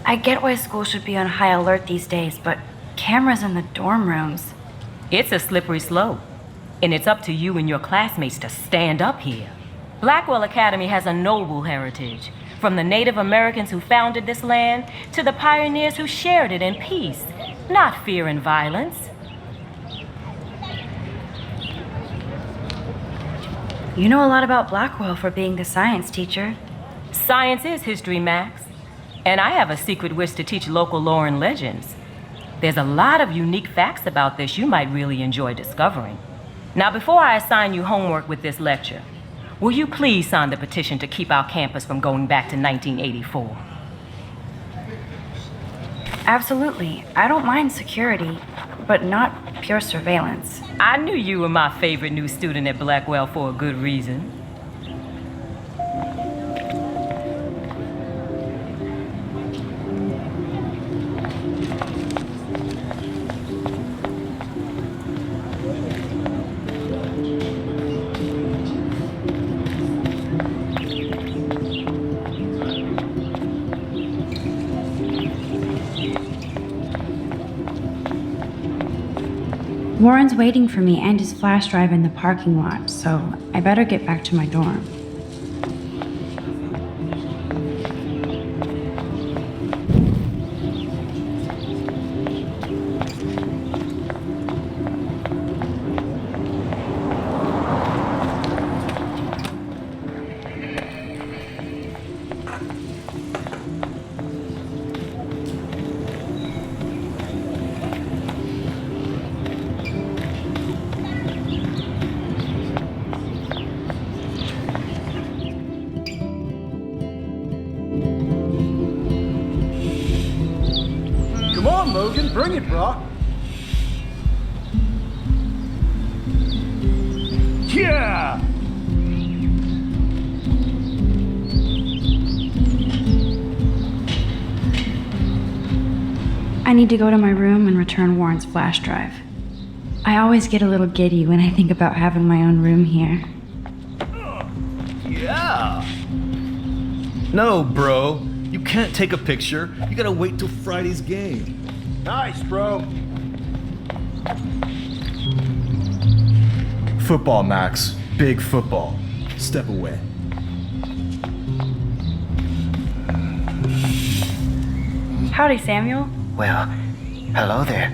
I get why school should be on high alert these days, but cameras in the dorm rooms.
It's a slippery slope, and it's up to you and your classmates to stand up here. Blackwell Academy has a noble heritage, from the Native Americans who founded this land to the pioneers who shared it in peace, not fear and violence.
You know a lot about Blackwell for being the science teacher.
Science is history, Max. And I have a secret wish to teach local lore and legends. There's a lot of unique facts about this you might really enjoy discovering. Now, before I assign you homework with this lecture, will you please sign the petition to keep our campus from going back to 1984?
Absolutely. I don't mind security, but not pure surveillance.
I knew you were my favorite new student at Blackwell for a good reason.
Warren's waiting for me and his flash drive in the parking lot, so I better get back to my dorm.
Come on, Logan, bring it, brah.
Yeah!
I need to go to my room and return Warren's flash drive. I always get a little giddy when I think about having my own room here.
Yeah! No, bro. You can't take a picture. You gotta wait till Friday's game.
Nice, bro. Football, Max. Big football.
Step away.
Howdy, Samuel.
Well, hello there.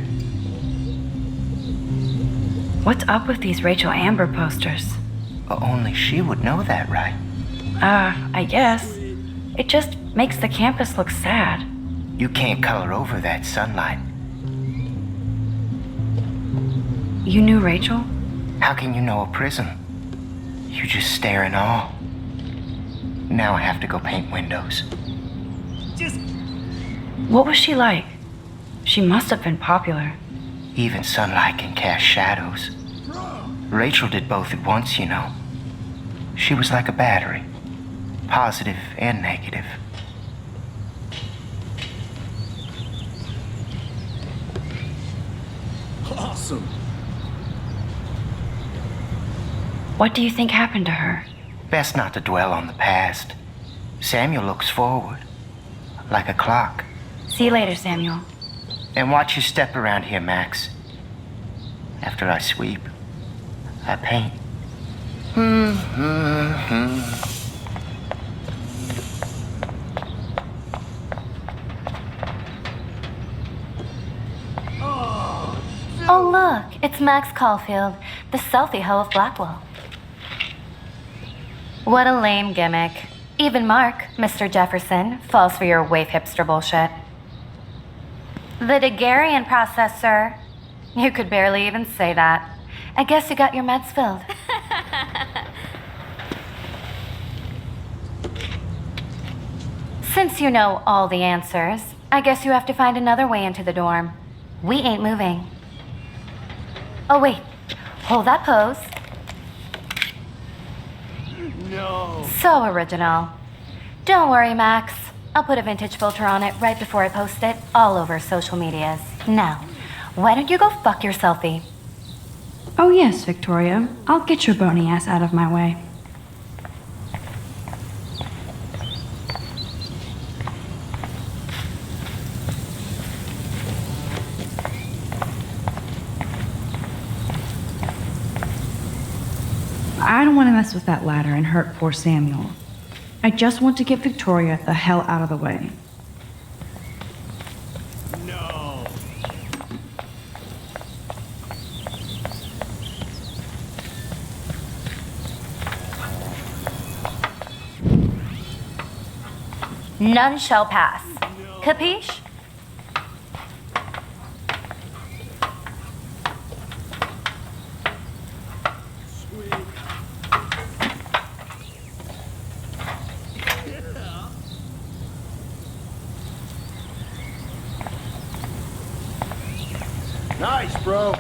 What's up with these Rachel Amber posters?
Only she would know that, right?
I guess. It just makes the campus look sad.
You can't color over that sunlight.
You knew Rachel?
How can you know a prism? You just stare in awe. Now I have to go paint windows.
What was she like? She must have been popular.
Even sunlight can cast shadows. Rachel did both at once, you know. She was like a battery, positive and negative.
Awesome.
What do you think happened to her?
Best not to dwell on the past. Samuel looks forward, like a clock.
See you later, Samuel.
And watch your step around here, Max. After I sweep, I paint.
Oh, look, it's Max Caulfield, the selfie hoe of Blackwell. What a lame gimmick. Even Mark, Mr. Jefferson, falls for your waif hipster bullshit. The Daguerrean process, sir. You could barely even say that. I guess you got your meds filled. Since you know all the answers, I guess you have to find another way into the dorm. We ain't moving. Oh, wait. Hold that pose.
No.
So original. Don't worry, Max. I'll put a vintage filter on it right before I post it all over social medias. Now, why don't you go fuck your selfie?
Oh yes, Victoria. I'll get your bony ass out of my way. I don't want to mess with that ladder and hurt poor Samuel. I just want to get Victoria the hell out of the way.
No.
None shall pass. Capiche?
Nice, bro.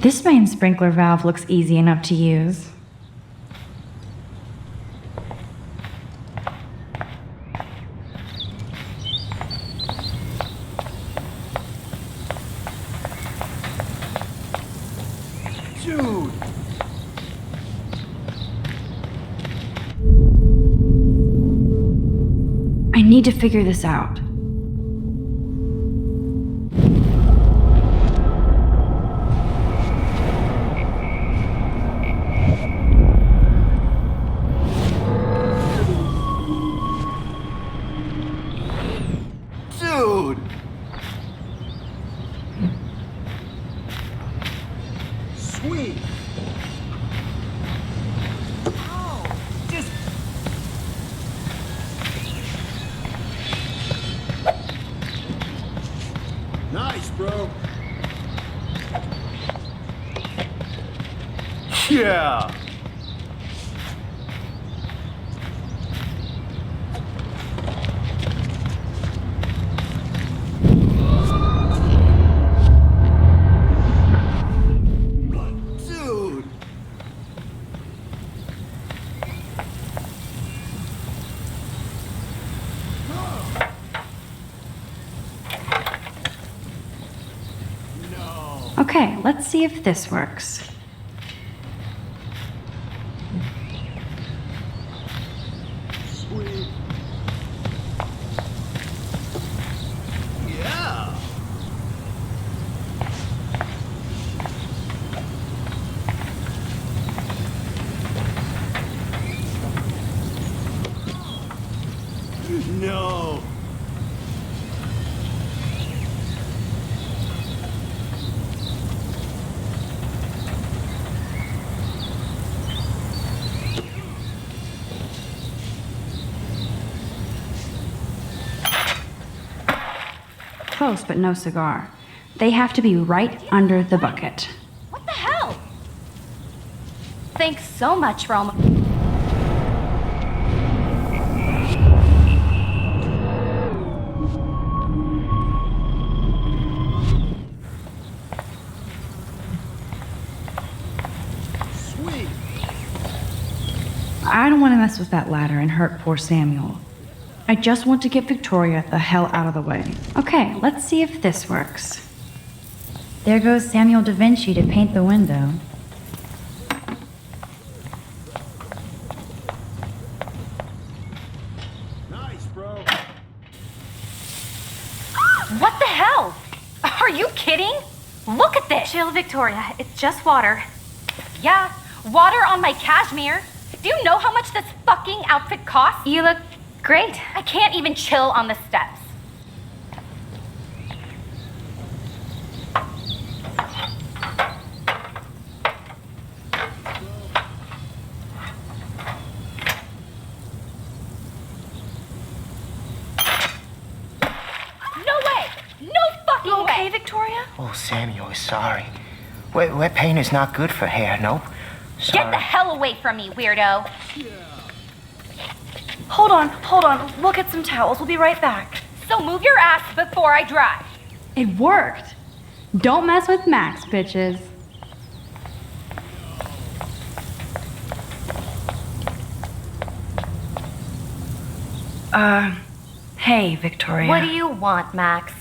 This main sprinkler valve looks easy enough to use.
Dude.
I need to figure this out.
Dude. Sweet. Oh, just. Nice, bro.
Yeah.
let's see if this works.
Sweet. Yeah. No.
Close, but no cigar. They have to be right under the bucket.
What the hell? Thanks so much for all my...
Sweet.
I don't want to mess with that ladder and hurt poor Samuel. I just want to get Victoria the hell out of the way. Okay, let's see if this works. There goes Samuel da Vinci to paint the window.
Nice, bro.
What the hell? Are you kidding? Look at this.
Chill, Victoria. It's just water.
Yeah, water on my cashmere. Do you know how much this fucking outfit costs?
You look great.
I can't even chill on the steps. No way! No fucking
You okay,
way!
Victoria?
Oh, Samuel is sorry. Wet paint is not good for hair, nope. Sorry.
Get the hell away from me, weirdo!
Hold on. We'll get some towels. We'll be right back.
So move your ass before I drive.
It worked! Don't mess with Max, bitches.
Hey, Victoria.
What do you want, Max?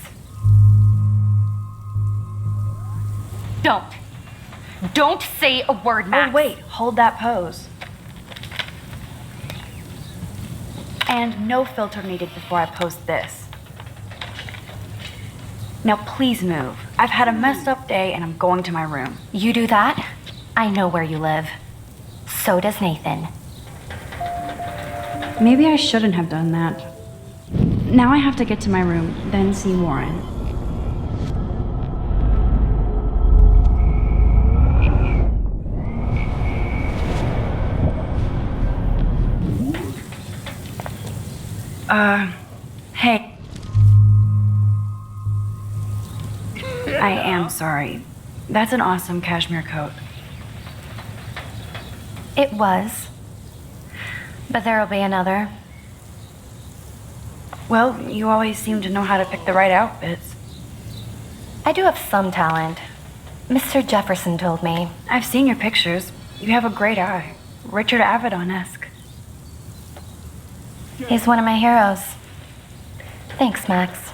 Don't say a word, Max.
Oh, wait. Hold that pose. And no filter needed before I post this. Now please move. I've had a messed up day and I'm going to my room.
You do that? I know where you live. So does Nathan.
Maybe I shouldn't have done that. Now I have to get to my room, then see Warren.
Hey. I am sorry. That's an awesome cashmere coat.
It was. But there'll be another.
Well, you always seem to know how to pick the right outfits.
I do have some talent. Mr. Jefferson told me.
I've seen your pictures. You have a great eye. Richard Avedon-esque.
He's one of my heroes. Thanks, Max.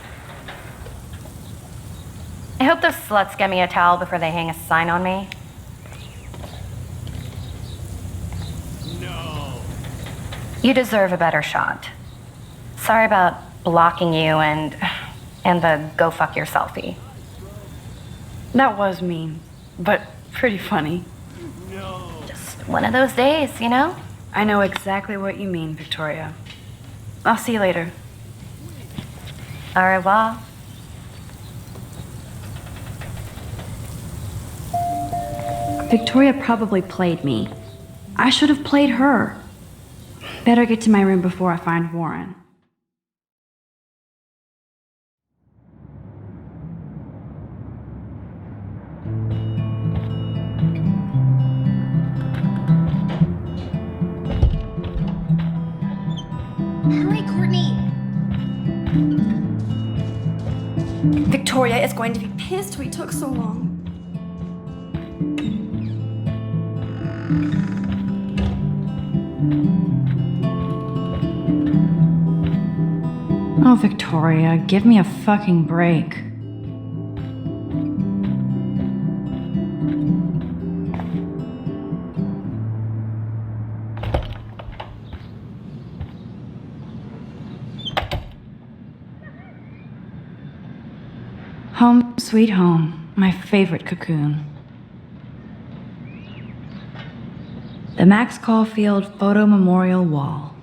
I hope those sluts get me a towel before they hang a sign on me.
No.
You deserve a better shot. Sorry about blocking you and the go fuck your selfie.
That was mean, but pretty funny.
No.
Just one of those days, you know?
I know exactly what you mean, Victoria. I'll see you later.
Au revoir.
Victoria probably played me. I should have played her. Better get to my room before I find Warren.
Hurry, Courtney! Victoria is going to be pissed we took so long.
Oh, Victoria, give me a fucking break. Home sweet home, my favorite cocoon. The Max Caulfield Photo Memorial Wall.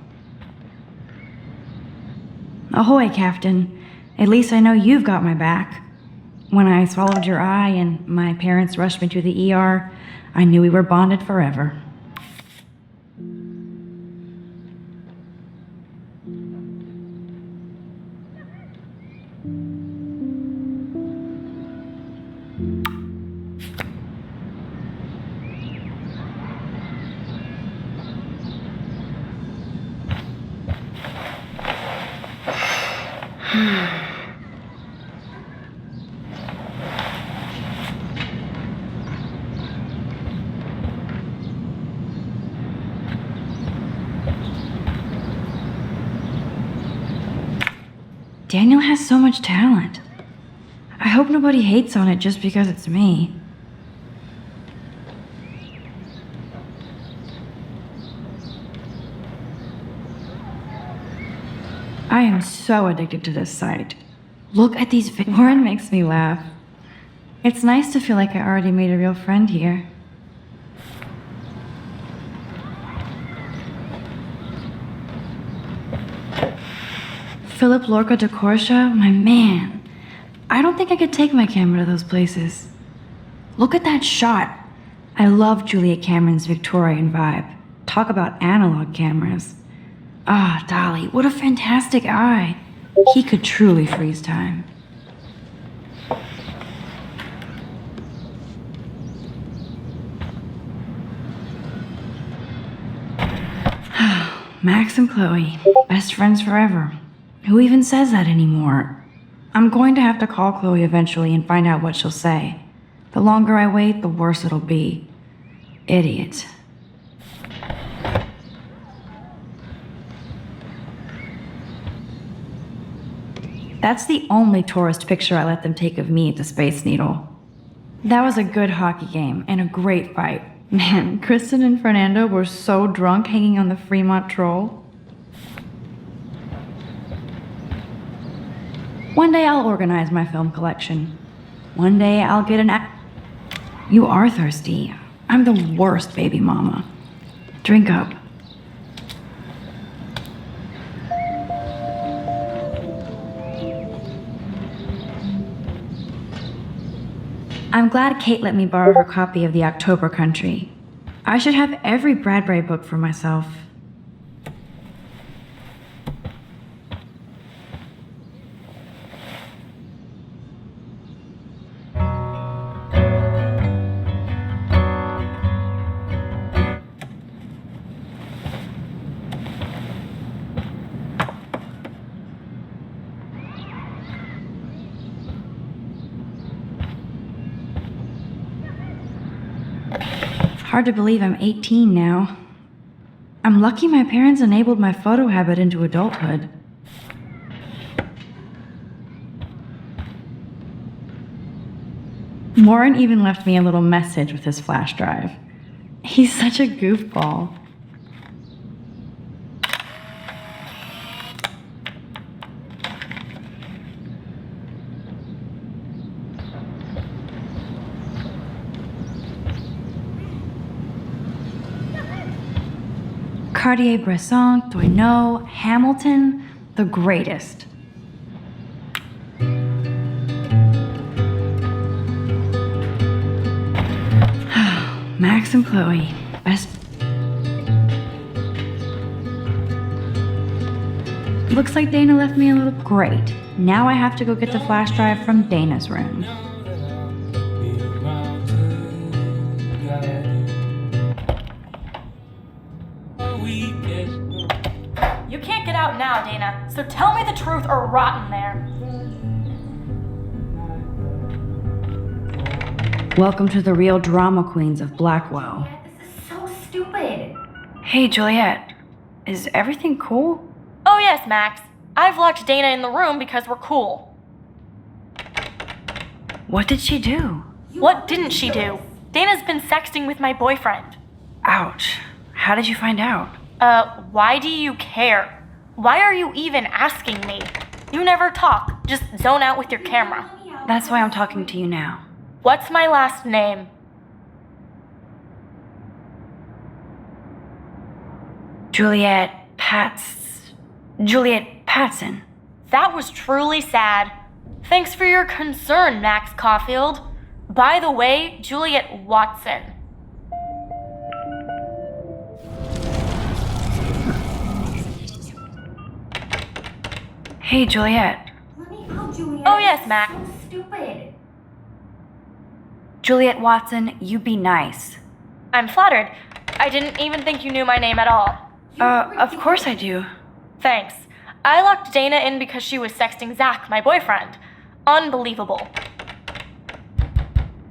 Ahoy, Captain. At least I know you've got my back. When I swallowed your eye and my parents rushed me to the ER, I knew we were bonded forever. Daniel has so much talent. I hope nobody hates on it just because it's me. I am so addicted to this site. Look at these Warren makes me laugh. It's nice to feel like I already made a real friend here. Philip Lorca de Corsia, my man. I don't think I could take my camera to those places. Look at that shot. I love Julia Cameron's Victorian vibe. Talk about analog cameras. Ah, Dolly, what a fantastic eye. He could truly freeze time. Max and Chloe, best friends forever. Who even says that anymore? I'm going to have to call Chloe eventually and find out what she'll say. The longer I wait, the worse it'll be. Idiot. That's the only tourist picture I let them take of me at the Space Needle. That was a good hockey game and a great fight. Man, Kristen and Fernando were so drunk hanging on the Fremont Troll. One day I'll organize my film collection. One day I'll get an You are thirsty. I'm the worst baby mama. Drink up. I'm glad Kate let me borrow her copy of The October Country. I should have every Bradbury book for myself. Hard to believe I'm 18 now. I'm lucky my parents enabled my photo habit into adulthood. Warren even left me a little message with his flash drive. He's such a goofball. Cartier-Bresson, Doisneau, Hamilton, the greatest. Max and Chloe, best. Looks like Dana left me a little. Great. Now I have to go get the flash drive from Dana's room.
You can't get out now, Dana, so tell me the truth or rot in there.
Welcome to the real drama queens of Blackwell.
This is so stupid.
Hey, Juliet. Is everything cool?
Oh yes, Max. I've locked Dana in the room because we're cool.
What did she do?
What didn't she do? Dana's been sexting with my boyfriend.
Ouch. How did you find out?
Why do you care? Why are you even asking me? You never talk, just zone out with your camera.
That's why I'm talking to you now.
What's my last name?
Juliet Patson.
That was truly sad. Thanks for your concern, Max Caulfield. By the way, Juliet Watson.
Hey, Juliet.
Oh yes, Max.
Stupid.
Juliet Watson, you be nice.
I'm flattered. I didn't even think you knew my name at all.
Of course I do.
Thanks. I locked Dana in because she was sexting Zach, my boyfriend. Unbelievable.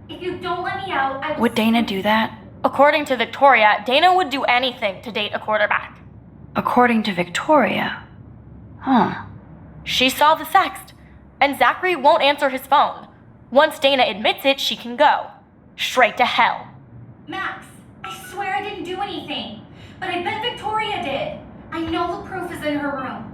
If you don't let me out, I will...
Would Dana do that?
According to Victoria, Dana would do anything to date a quarterback.
According to Victoria. Huh.
She saw the sext, and Zachary won't answer his phone. Once Dana admits it, she can go. Straight to hell.
Max, I swear I didn't do anything. But I bet Victoria did. I know the proof is in her room.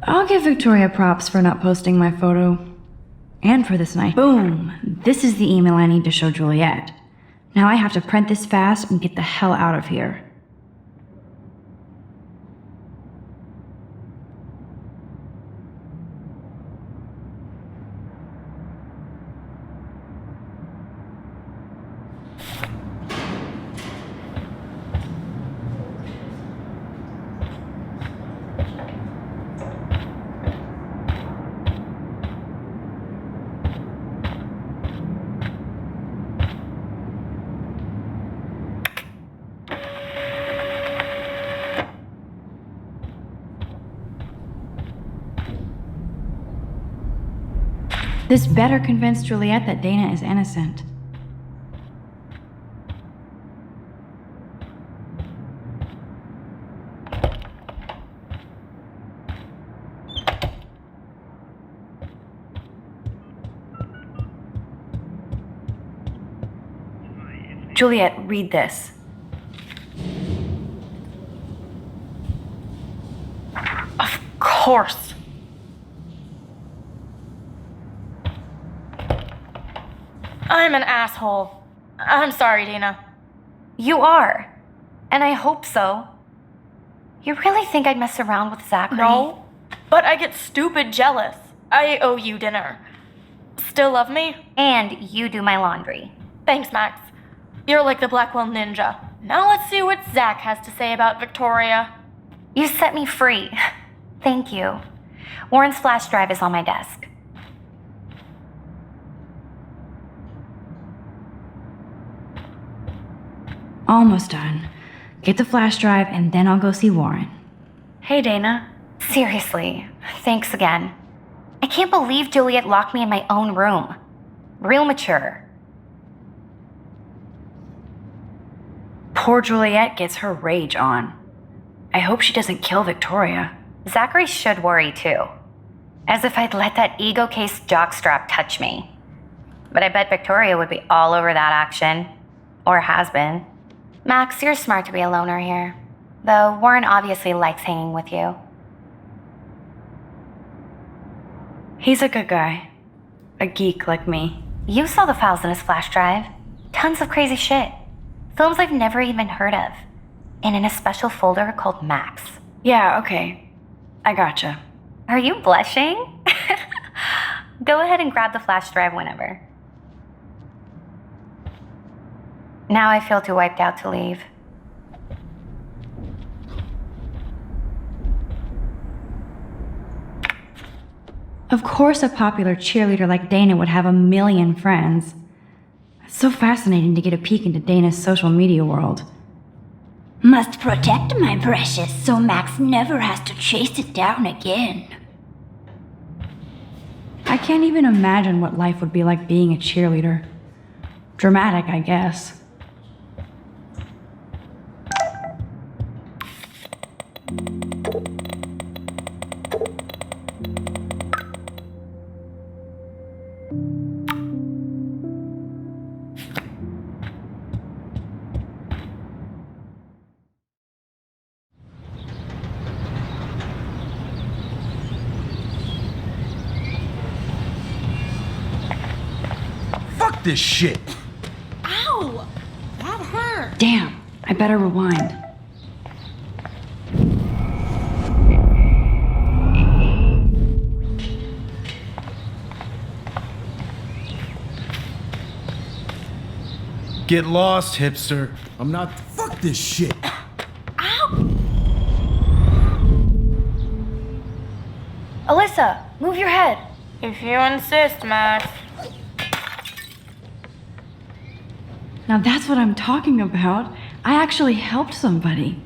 I'll give Victoria props for not posting my photo. And for this night. Boom! This is the email I need to show Juliet. Now I have to print this fast and get the hell out of here. This better convince Juliet that Dana is innocent. Juliet, read this.
Of course. I'm an asshole. I'm sorry, Dana.
You are. And I hope so. You really think I'd mess around with Zachary?
No, but I get stupid jealous. I owe you dinner. Still love me?
And you do my laundry.
Thanks, Max. You're like the Blackwell Ninja. Now let's see what Zach has to say about Victoria.
You set me free. Thank you. Warren's flash drive is on my desk.
Almost done. Get the flash drive and then I'll go see Warren. Hey, Dana.
Seriously, thanks again. I can't believe Juliet locked me in my own room. Real mature.
Poor Juliet gets her rage on. I hope she doesn't kill Victoria.
Zachary should worry too. As if I'd let that ego-cased jockstrap touch me. But I bet Victoria would be all over that action. Or has been. Max, you're smart to be a loner here. Though Warren obviously likes hanging with you.
He's a good guy. A geek like me.
You saw the files in his flash drive. Tons of crazy shit. Films I've never even heard of. And in a special folder called Max.
Yeah, okay. I gotcha.
Are you blushing? Go ahead and grab the flash drive whenever. Now I feel too wiped out to leave.
Of course a popular cheerleader like Dana would have a million friends. It's so fascinating to get a peek into Dana's social media world.
Must protect my precious so Max never has to chase it down again.
I can't even imagine what life would be like being a cheerleader. Dramatic, I guess.
Fuck this shit!
Ow! That hurt!
Damn, I better rewind.
Get lost, hipster. I'm not. Fuck this shit!
Alyssa, move your head. If you insist, Max.
Now that's what I'm talking about. I actually helped somebody.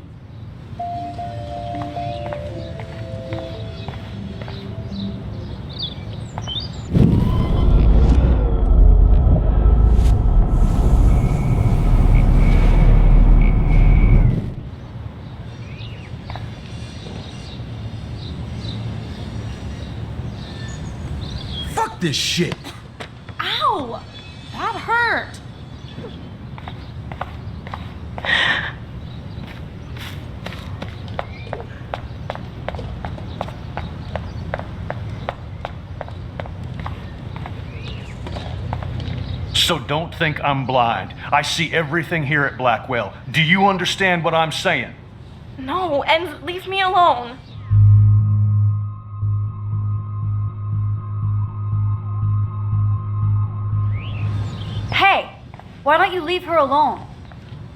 Fuck this shit!
Ow! That hurt!
So don't think I'm blind. I see everything here at Blackwell. Do you understand what I'm saying?
No, and leave me alone.
Hey, why don't you leave her alone?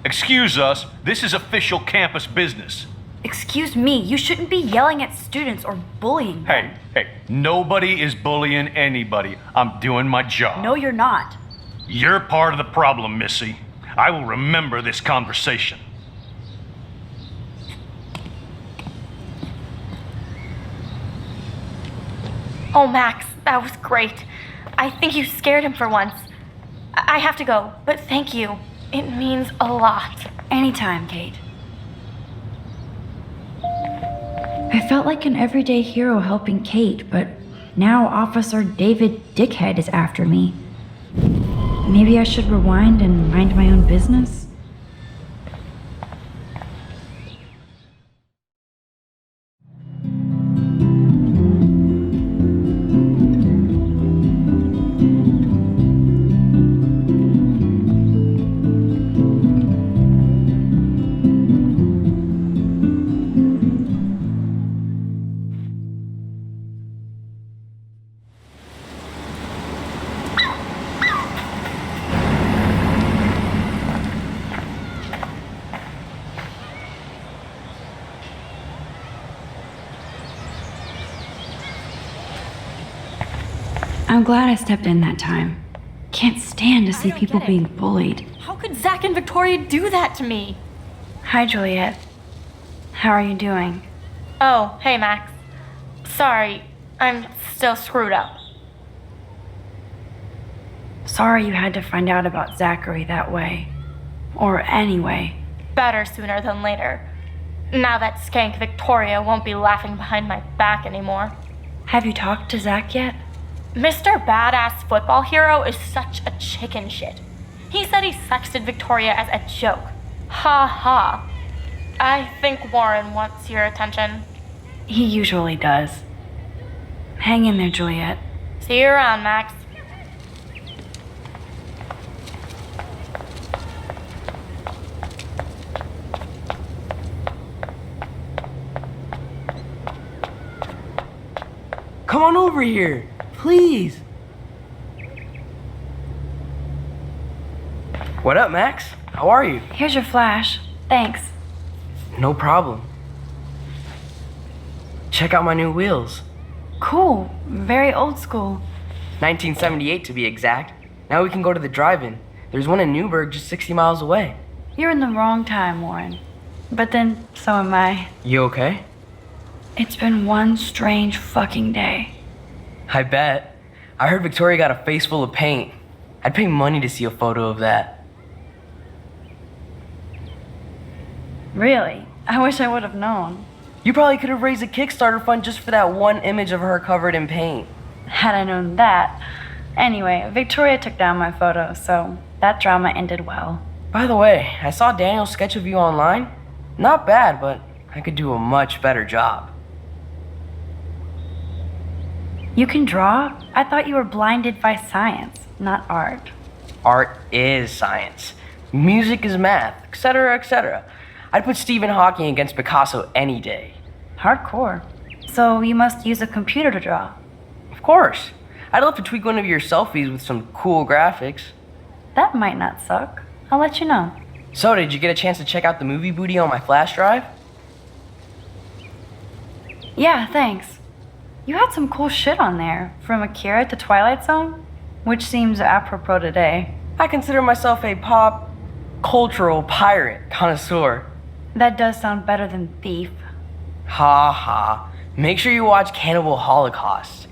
Excuse us, this is official campus business.
Excuse me, you shouldn't be yelling at students or bullying them.
Hey, nobody is bullying anybody. I'm doing my job.
No, you're not.
You're part of the problem, Missy. I will remember this conversation.
Oh, Max, that was great. I think you scared him for once. I have to go, but thank you. It means a lot.
Anytime, Kate. I felt like an everyday hero helping Kate, but now Officer David Dickhead is after me. Maybe I should rewind and mind my own business? I'm glad I stepped in that time. Can't stand to see people being bullied.
How could Zach and Victoria do that to me?
Hi, Juliet. How are you doing?
Oh, hey, Max. Sorry, I'm still screwed up.
Sorry you had to find out about Zachary that way. Or anyway.
Better sooner than later. Now that skank Victoria won't be laughing behind my back anymore.
Have you talked to Zach yet?
Mr. Badass Football Hero is such a chicken shit. He said he sexted Victoria as a joke. Ha ha. I think Warren wants your attention.
He usually does. Hang in there, Juliet.
See you around, Max.
Come on over here, please. What up, Max? How are you?
Here's your flash. Thanks.
No problem. Check out my new wheels.
Cool. Very old school.
1978 to be exact. Now we can go to the drive-in. There's one in Newburgh just 60 miles away.
You're in the wrong time, Warren. But then, so am I.
You okay?
It's been one strange fucking day.
I bet. I heard Victoria got a face full of paint. I'd pay money to see a photo of that.
Really? I wish I would have known.
You probably could have raised a Kickstarter fund just for that one image of her covered in paint.
Had I known that. Anyway, Victoria took down my photo, so that drama ended well.
By the way, I saw Daniel's sketch of you online. Not bad, but I could do a much better job.
You can draw? I thought you were blinded by science, not art.
Art is science. Music is math, etc., etc. I'd put Stephen Hawking against Picasso any day.
Hardcore. So you must use a computer to draw.
Of course. I'd love to tweak one of your selfies with some cool graphics.
That might not suck. I'll let you know.
So, did you get a chance to check out the movie booty on my flash drive?
Yeah, thanks. You had some cool shit on there, from Akira to Twilight Zone, which seems apropos today.
I consider myself a pop cultural pirate connoisseur.
That does sound better than thief.
Ha ha. Make sure you watch Cannibal Holocaust.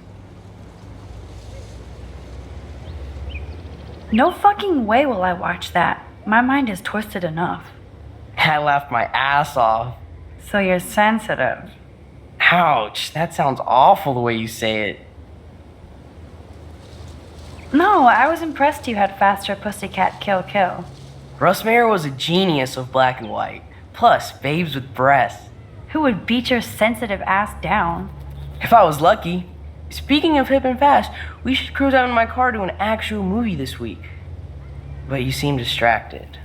No fucking way will I watch that. My mind is twisted enough.
I laughed my ass off.
So you're sensitive.
Ouch, that sounds awful the way you say it.
No, I was impressed you had faster Pussycat Kill Kill.
Russ Meyer was a genius of black and white. Plus, babes with breasts.
Who would beat your sensitive ass down?
If I was lucky. Speaking of hip and fast, we should cruise out in my car to an actual movie this week. But you seem distracted.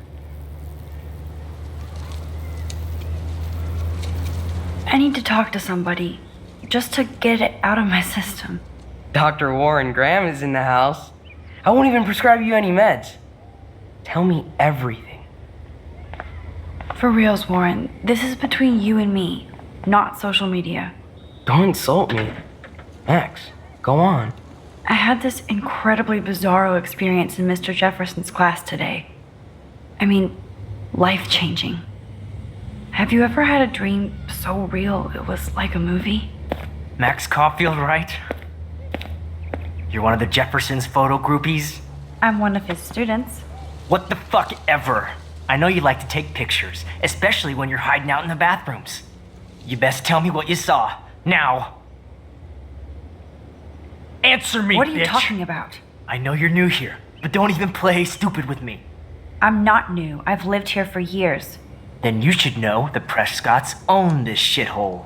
I need to talk to somebody, just to get it out of my system.
Dr. Warren Graham is in the house. I won't even prescribe you any meds. Tell me everything.
For reals, Warren, this is between you and me, not social media.
Don't insult me. Max, go on.
I had this incredibly bizarro experience in Mr. Jefferson's class today. I mean, life-changing. Have you ever had a dream so real it was like a movie?
Max Caulfield, right? You're one of the Jefferson's photo groupies?
I'm one of his students.
What the fuck ever? I know you like to take pictures, especially when you're hiding out in the bathrooms. You best tell me what you saw, now. Answer me,
What are you
bitch.
talking about?
I know you're new here, but don't even play stupid with me.
I'm not new. I've lived here for years.
Then you should know the Prescotts own this shithole.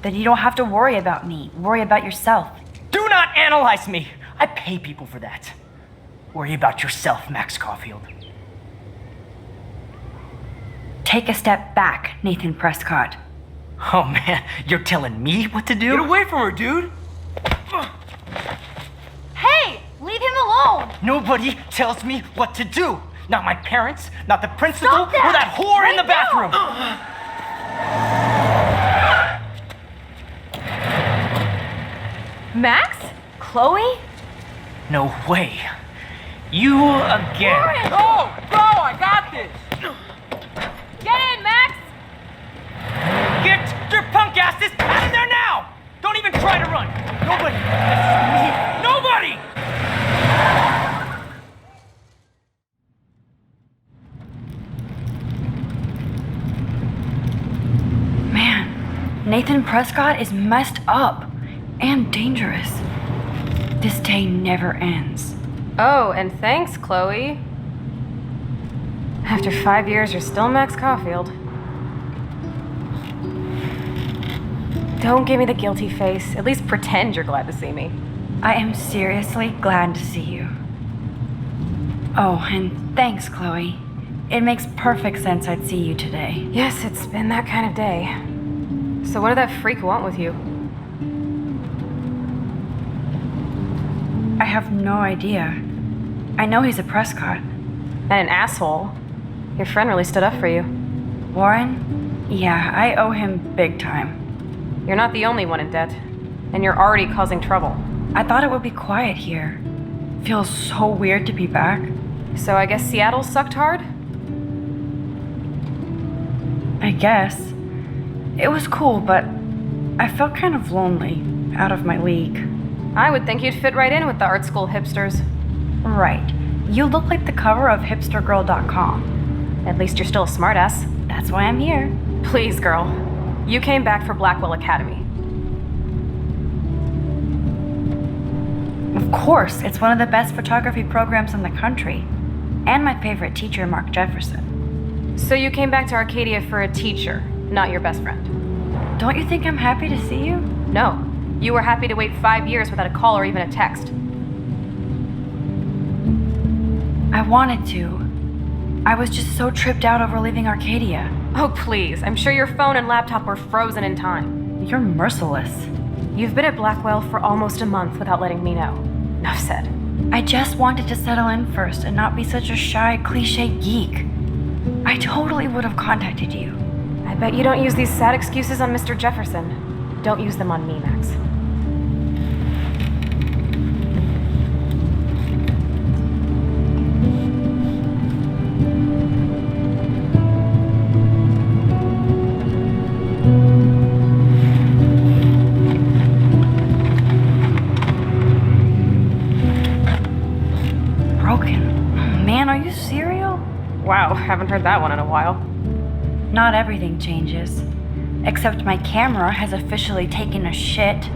Then you don't have to worry about me. Worry about yourself.
Do not analyze me! I pay people for that. Worry about yourself, Max Caulfield.
Take a step back, Nathan Prescott.
Oh man, you're telling me what to do?
Get away from her, dude!
Hey! Leave him alone!
Nobody tells me what to do. Not my parents, not the principal,
Stop that!
or that whore in the bathroom.
Max? Chloe?
No way. You again.
Go! Go! I got this!
Get in, Max!
Get your punk asses out of there now! Don't even try to run. Nobody. Me. Nobody!
Man, Nathan Prescott is messed up and dangerous. This day never ends.
Oh, and thanks, Chloe. After 5 years, you're still Max Caulfield. Don't give me the guilty face. At least pretend you're glad to see me.
I am seriously glad to see you. Oh, and thanks, Chloe. It makes perfect sense I'd see you today.
Yes, it's been that kind of day. So what did that freak want with you?
I have no idea. I know he's a Prescott.
And an asshole. Your friend really stood up for you.
Warren? Yeah, I owe him big time.
You're not the only one in debt. And you're already causing trouble.
I thought it would be quiet here. Feels so weird to be back.
So I guess Seattle sucked hard?
I guess. It was cool, but I felt kind of lonely, out of my league.
I would think you'd fit right in with the art school hipsters.
Right. You look like the cover of hipstergirl.com.
At least you're still a smartass.
That's why I'm here.
Please, girl. You came back for Blackwell Academy.
Of course, it's one of the best photography programs in the country. And my favorite teacher, Mark Jefferson.
So you came back to Arcadia for a teacher, not your best friend.
Don't you think I'm happy to see you?
No. You were happy to wait 5 years without a call or even a text.
I wanted to. I was just so tripped out over leaving Arcadia.
Oh, please. I'm sure your phone and laptop were frozen in time.
You're merciless.
You've been at Blackwell for almost a month without letting me know. Enough said.
I just wanted to settle in first and not be such a shy, cliche geek. I totally would have contacted you.
I bet you don't use these sad excuses on Mr. Jefferson. Don't use them on me, Max. Wow, haven't heard that one in a while.
Not everything changes. Except my camera has officially taken a shit.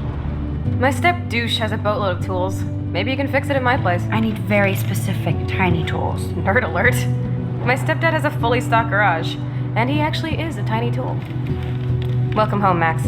My step douche has a boatload of tools. Maybe you can fix it at my place.
I need very specific, tiny tools.
Nerd alert. My stepdad has a fully stocked garage, and he actually is a tiny tool. Welcome home, Max.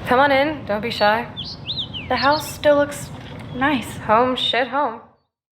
Come on in, don't be shy.
The house still looks nice.
Home, shit, home.